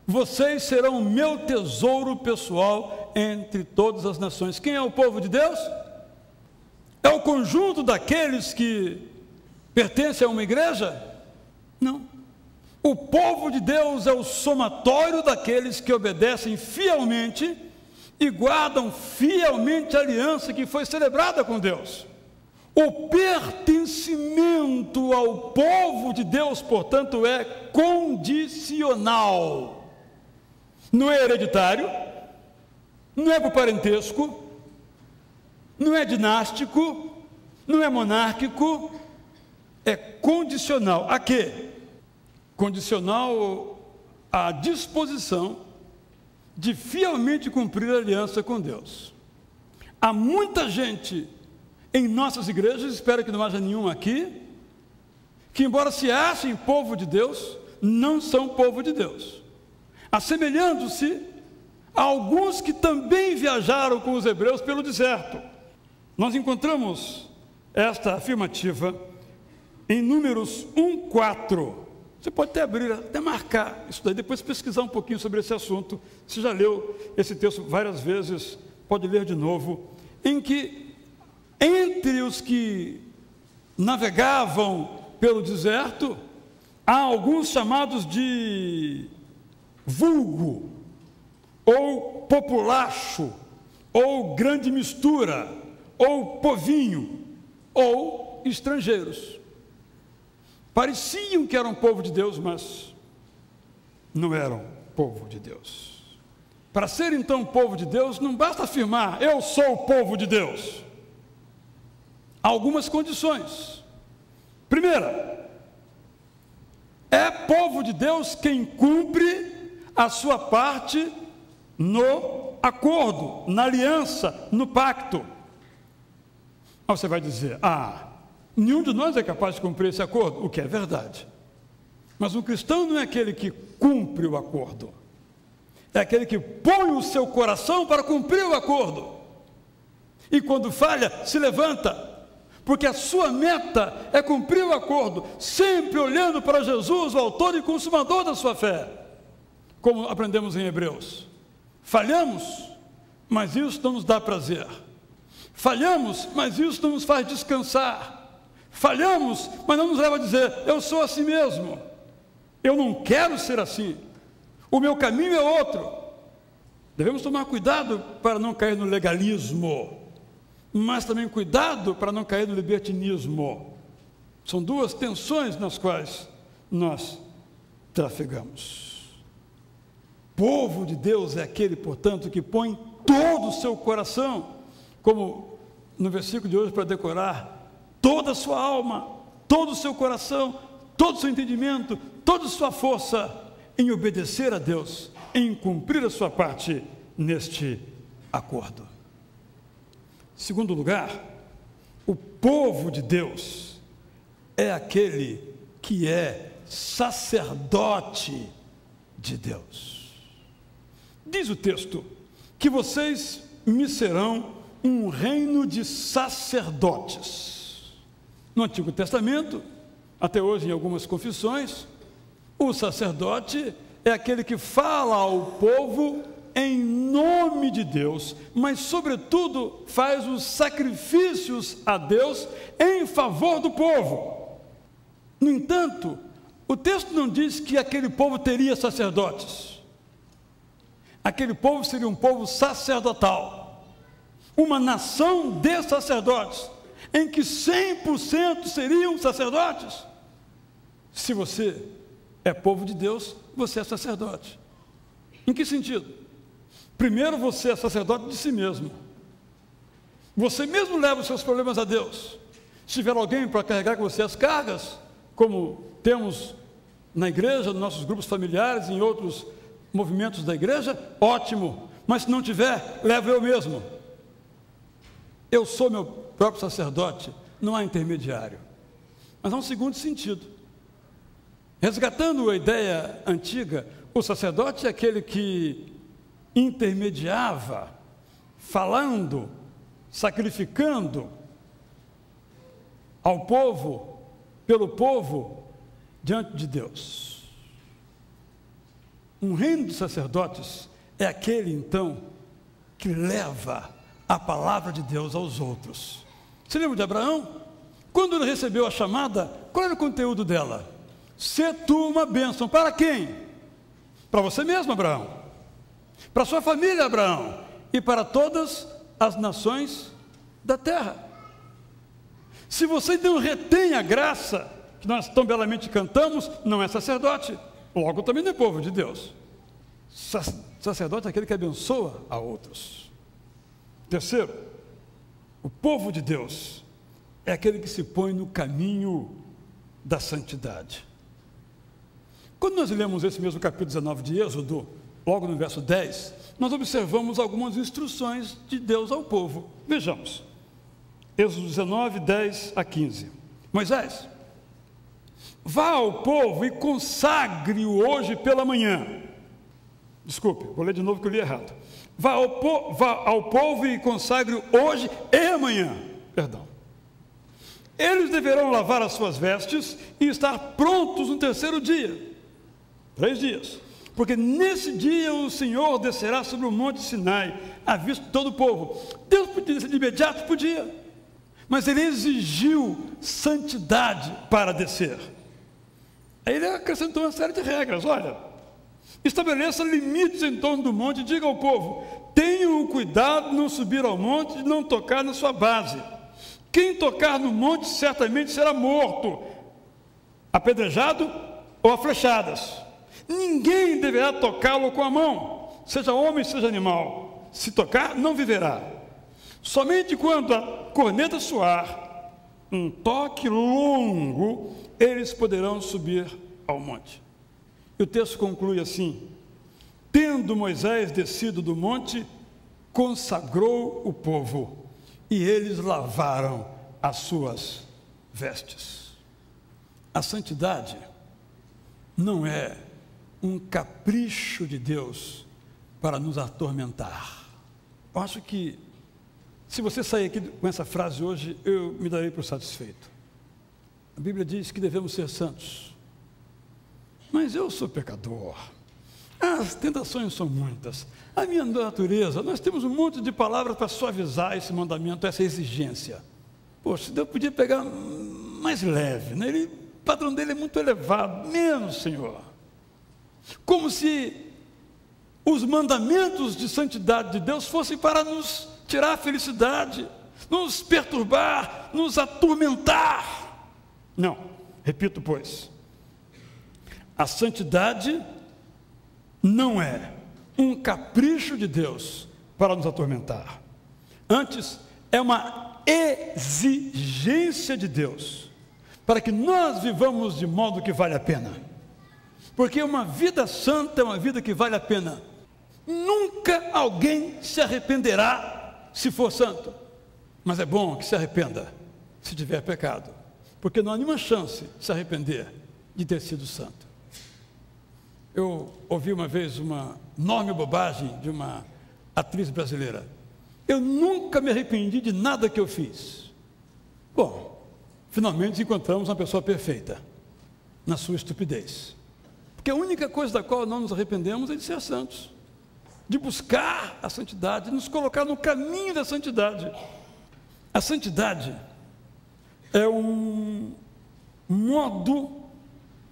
vocês serão meu tesouro pessoal entre todas as nações. Quem é o povo de Deus? É o conjunto daqueles que pertencem a uma igreja? Não. O povo de Deus é o somatório daqueles que obedecem fielmente e guardam fielmente a aliança que foi celebrada com Deus. O pertencimento ao povo de Deus, portanto, é condicional. Não é hereditário, não é por parentesco, não é dinástico, não é monárquico, é condicional. A quê? Condicional à disposição de fielmente cumprir a aliança com Deus. Há muita gente em nossas igrejas, espero que não haja nenhum aqui, que embora se achem povo de Deus, não são povo de Deus, assemelhando-se a alguns que também viajaram com os hebreus pelo deserto. Nós encontramos esta afirmativa em Números 1:4. Você pode até abrir, até marcar isso daí, depois pesquisar um pouquinho sobre esse assunto. Você já leu esse texto várias vezes, pode ler de novo, em que entre os que navegavam pelo deserto, há alguns chamados de vulgo, ou populacho, ou grande mistura, ou povinho, ou estrangeiros. Pareciam que eram povo de Deus, mas não eram povo de Deus. Para ser então povo de Deus, não basta afirmar, eu sou o povo de Deus. Há algumas condições. Primeira, é povo de Deus quem cumpre a sua parte no acordo, na aliança, no pacto. Aí você vai dizer, nenhum de nós é capaz de cumprir esse acordo, o que é verdade. Mas um cristão não é aquele que cumpre o acordo, é aquele que põe o seu coração para cumprir o acordo. E quando falha, se levanta, porque a sua meta é cumprir o acordo, sempre olhando para Jesus, o autor e consumador da sua fé. Como aprendemos em Hebreus, falhamos, mas isso não nos dá prazer. Falhamos, mas isso não nos faz descansar. Falhamos, mas não nos leva a dizer, eu sou assim mesmo. Eu não quero ser assim. O meu caminho é outro. Devemos tomar cuidado para não cair no legalismo, mas também cuidado para não cair no libertinismo. São duas tensões nas quais nós trafegamos. Povo de Deus é aquele, portanto, que põe todo o seu coração, como no versículo de hoje para decorar, toda a sua alma, todo o seu coração, todo o seu entendimento, toda a sua força em obedecer a Deus, em cumprir a sua parte neste acordo. Segundo lugar, o povo de Deus é aquele que é sacerdote de Deus. Diz o texto que vocês me serão um reino de sacerdotes. No Antigo Testamento, até hoje em algumas confissões, o sacerdote é aquele que fala ao povo em nome de Deus, mas sobretudo faz os sacrifícios a Deus em favor do povo. No entanto, o texto não diz que aquele povo teria sacerdotes. Aquele povo seria um povo sacerdotal, uma nação de sacerdotes, em que 100% seriam sacerdotes. Se você é povo de Deus, você é sacerdote. Em que sentido? Primeiro, você é sacerdote de si mesmo. Você mesmo leva os seus problemas a Deus. Se tiver alguém para carregar com você as cargas, como temos na igreja, nos nossos grupos familiares, em outros movimentos da igreja, ótimo. Mas se não tiver, levo eu mesmo. Eu sou meu próprio sacerdote, não há intermediário. Mas há um segundo sentido. Resgatando a ideia antiga, o sacerdote é aquele que intermediava, falando, sacrificando ao povo, pelo povo, diante de Deus. Um reino de sacerdotes é aquele, então, que leva a palavra de Deus aos outros. Você lembra de Abraão? Quando ele recebeu a chamada, qual era o conteúdo dela? Sê tu uma bênção. Para quem? Para você mesmo, Abraão. Para sua família, Abraão. E para todas as nações da terra. Se você não retém a graça, que nós tão belamente cantamos, não é sacerdote. Logo também não é povo de Deus. Sacerdote é aquele que abençoa a outros. Terceiro, o povo de Deus é aquele que se põe no caminho da santidade. Quando nós lemos esse mesmo capítulo 19 de Êxodo, logo no verso 10, nós observamos algumas instruções de Deus ao povo. Vejamos. Êxodo 19, 10 a 15. Moisés, vá ao povo e consagre-o hoje pela manhã. Desculpe, vou ler de novo que eu li errado. Vá ao povo e consagre-o hoje e amanhã. Perdão. Eles deverão lavar as suas vestes e estar prontos no terceiro dia. 3 dias. Porque nesse dia o Senhor descerá sobre o monte Sinai, à vista de todo o povo. Deus podia descer de imediato? Podia. Mas ele exigiu santidade para descer. Aí ele acrescentou uma série de regras. Olha, estabeleça limites em torno do monte e diga ao povo: tenham cuidado de não subir ao monte e de não tocar na sua base. Quem tocar no monte certamente será morto, apedrejado ou a flechadas. Ninguém deverá tocá-lo com a mão, seja homem, seja animal. Se tocar, não viverá. Somente quando a corneta soar, um toque longo, eles poderão subir ao monte. E o texto conclui assim: tendo Moisés descido do monte, consagrou o povo, e eles lavaram as suas vestes. A santidade não é um capricho de Deus para nos atormentar. Eu acho que, se você sair aqui com essa frase hoje, eu me darei por satisfeito. A Bíblia diz que devemos ser santos. Mas eu sou pecador. As tentações são muitas. A minha natureza, nós temos um monte de palavras para suavizar esse mandamento, essa exigência. Poxa, Deus podia pegar mais leve, né? O padrão dele é muito elevado. Menos, Senhor. Como se os mandamentos de santidade de Deus fossem para nos tirar a felicidade, nos perturbar, nos atormentar. Não, repito, pois, a santidade não é um capricho de Deus para nos atormentar. Antes, é uma exigência de Deus para que nós vivamos de modo que vale a pena. Porque uma vida santa é uma vida que vale a pena. Nunca alguém se arrependerá se for santo. Mas é bom que se arrependa se tiver pecado. Porque não há nenhuma chance de se arrepender de ter sido santo. Eu ouvi uma vez uma enorme bobagem de uma atriz brasileira. Eu nunca me arrependi de nada que eu fiz. Bom, finalmente encontramos uma pessoa perfeita na sua estupidez. Porque a única coisa da qual não nos arrependemos é de ser santos, de buscar a santidade, de nos colocar no caminho da santidade. A santidade é um modo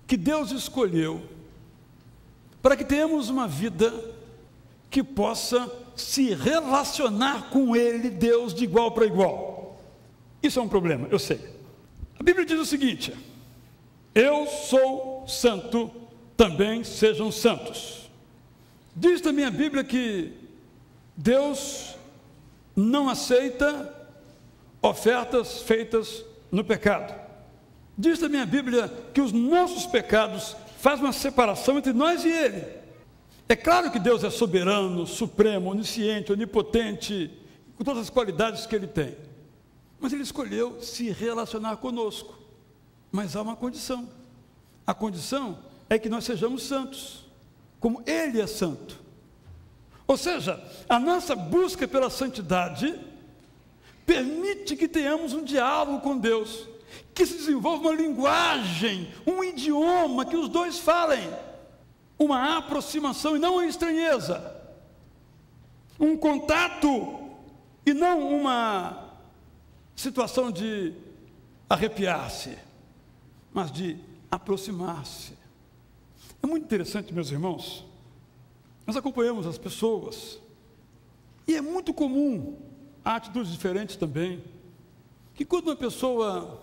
que Deus escolheu para que tenhamos uma vida que possa se relacionar com Ele, Deus, de igual para igual. Isso é um problema, eu sei. A Bíblia diz o seguinte: eu sou santo, também sejam santos. Diz também a Bíblia que Deus não aceita ofertas feitas no pecado. Diz também a Bíblia que os nossos pecados fazem uma separação entre nós e Ele. É claro que Deus é soberano, supremo, onisciente, onipotente, com todas as qualidades que Ele tem. Mas Ele escolheu se relacionar conosco. Mas há uma condição. A condição é que nós sejamos santos, como Ele é santo. Ou seja, a nossa busca pela santidade permite que tenhamos um diálogo com Deus, que se desenvolva uma linguagem, um idioma que os dois falem, uma aproximação e não uma estranheza. um contato e não uma situação de arrepiar-se, mas de aproximar-se. É muito interessante, meus irmãos, nós acompanhamos as pessoas e é muito comum, há atitudes diferentes também, que quando uma pessoa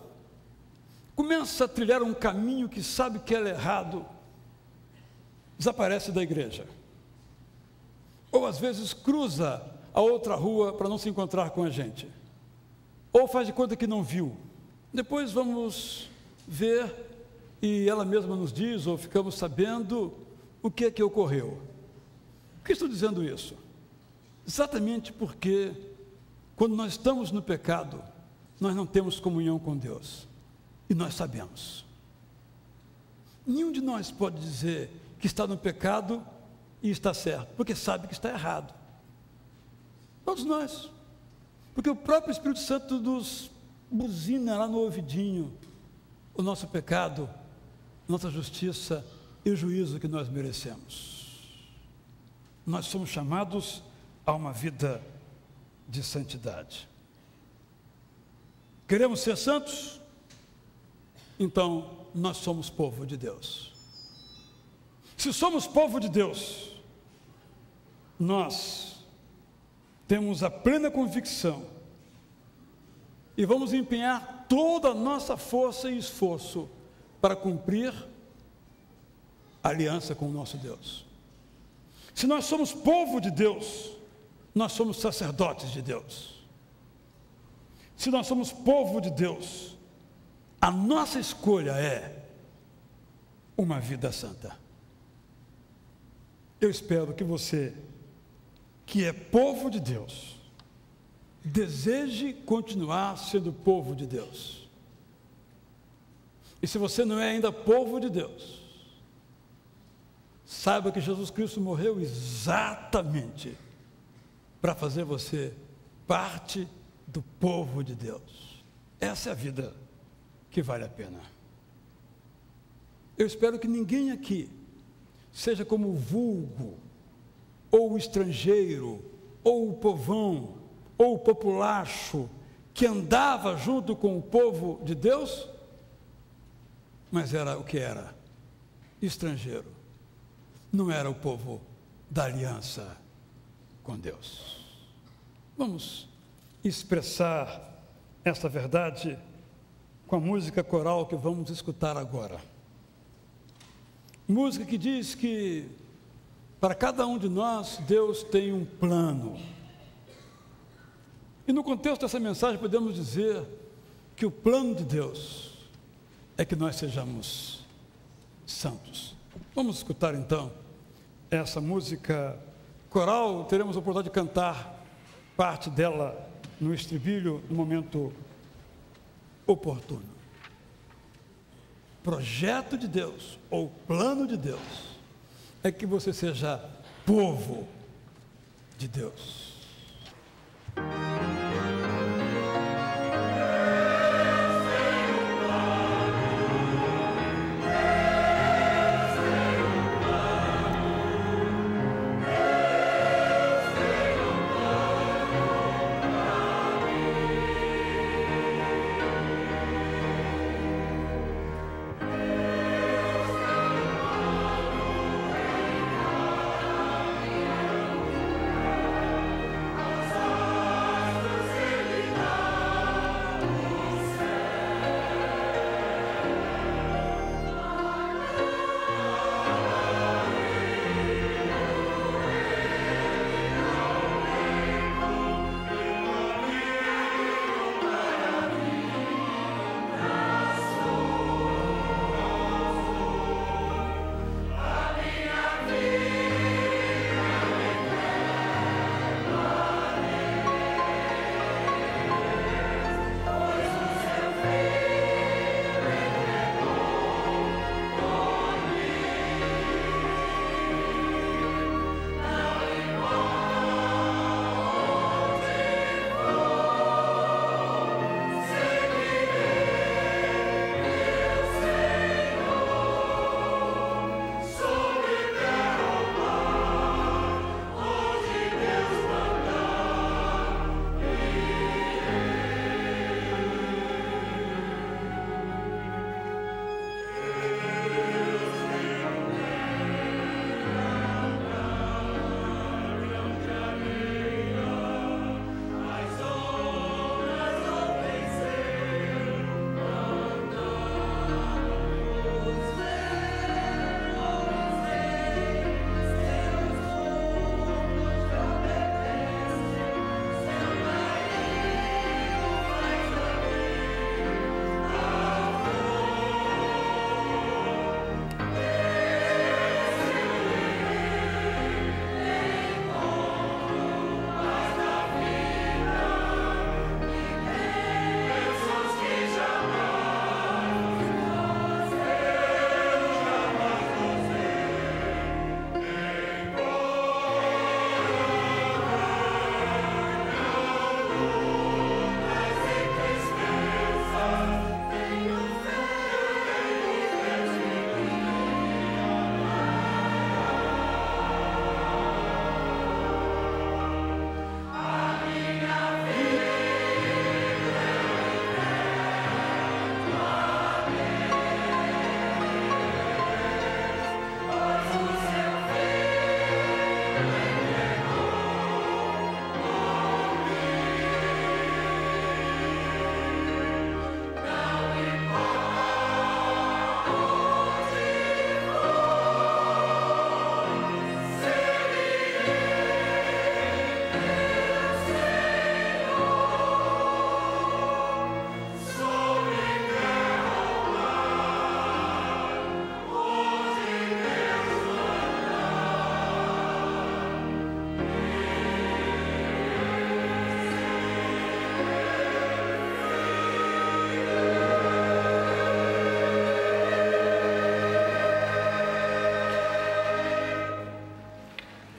começa a trilhar um caminho que sabe que ela é errado, desaparece da igreja. Ou às vezes cruza a outra rua para não se encontrar com a gente. Ou faz de conta que não viu. Depois vamos ver e ela mesma nos diz, ou ficamos sabendo, o que é que ocorreu. Por que estou dizendo isso? Exatamente porque quando nós estamos no pecado, nós não temos comunhão com Deus. E nós sabemos. Nenhum de nós pode dizer que está no pecado e está certo, porque sabe que está errado. Todos nós. Porque o próprio Espírito Santo nos buzina lá no ouvidinho o nosso pecado, nossa justiça e o juízo que nós merecemos. Nós somos chamados a uma vida de santidade. Queremos ser santos? Então, nós somos povo de Deus. Se somos povo de Deus, nós temos a plena convicção e vamos empenhar toda a nossa força e esforço para cumprir a aliança com o nosso Deus. Se nós somos povo de Deus, nós somos sacerdotes de Deus. Se nós somos povo de Deus, a nossa escolha é uma vida santa. Eu espero que você, que é povo de Deus, deseje continuar sendo povo de Deus. E se você não é ainda povo de Deus, saiba que Jesus Cristo morreu exatamente para fazer você parte do povo de Deus. Essa é a vida que vale a pena. Eu espero que ninguém aqui seja como o vulgo, ou o estrangeiro, ou o povão, ou o populacho, que andava junto com o povo de Deus, mas era o que era? Estrangeiro. Não era o povo da aliança com Deus. Vamos expressar essa verdade com a música coral que vamos escutar agora. Música que diz que para cada um de nós, Deus tem um plano. E no contexto dessa mensagem podemos dizer que o plano de Deus é que nós sejamos santos. Vamos escutar então essa música coral, teremos a oportunidade de cantar parte dela no estribilho no momento oportuno. Projeto de Deus, ou plano de Deus, é que você seja povo de Deus.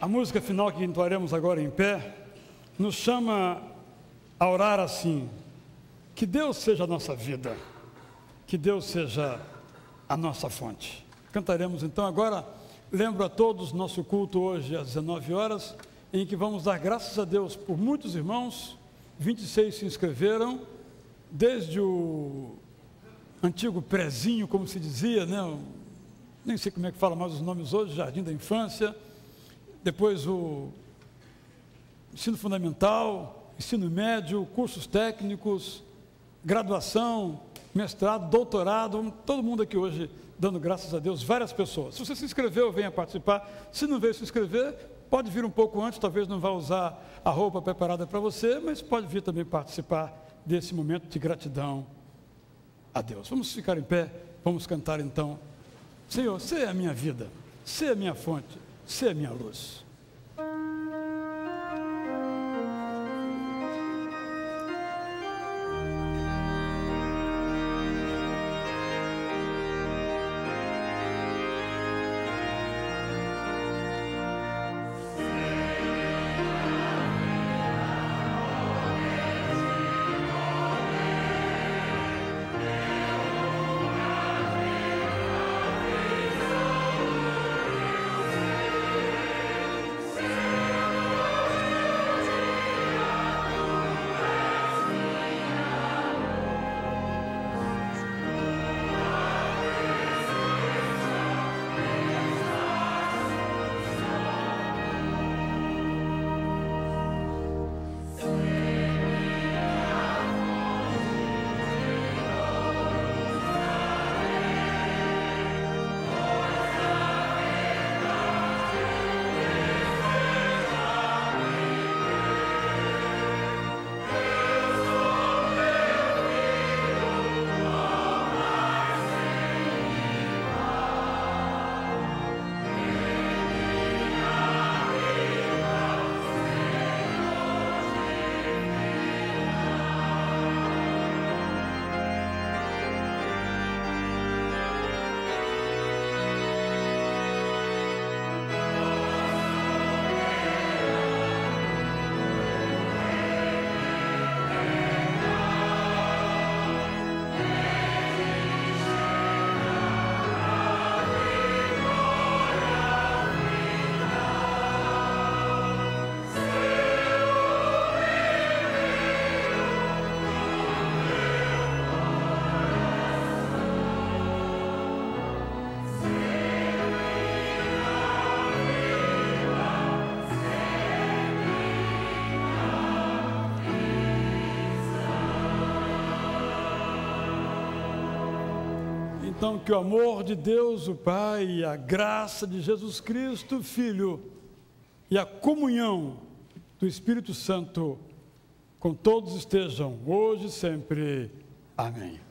A música final que entoaremos agora em pé nos chama a orar assim: que Deus seja a nossa vida, que Deus seja a nossa fonte. Cantaremos então agora. Lembro a todos nosso culto hoje às 19 horas, em que vamos dar graças a Deus por muitos irmãos. 26 se inscreveram, desde o antigo prezinho, como se dizia, né? Nem sei como é que fala mais os nomes hoje, Jardim da Infância, depois o ensino fundamental, ensino médio, cursos técnicos, graduação, mestrado, doutorado, todo mundo aqui hoje dando graças a Deus, várias pessoas. Se você se inscreveu, venha participar. Se não veio se inscrever, pode vir um pouco antes, talvez não vá usar a roupa preparada para você, mas pode vir também participar desse momento de gratidão a Deus. Vamos ficar em pé, vamos cantar então. Senhor, você é a minha vida, você é a minha fonte, você é a minha luz. Então, que o amor de Deus, o Pai, e a graça de Jesus Cristo, Filho, e a comunhão do Espírito Santo com todos estejam hoje e sempre. Amém.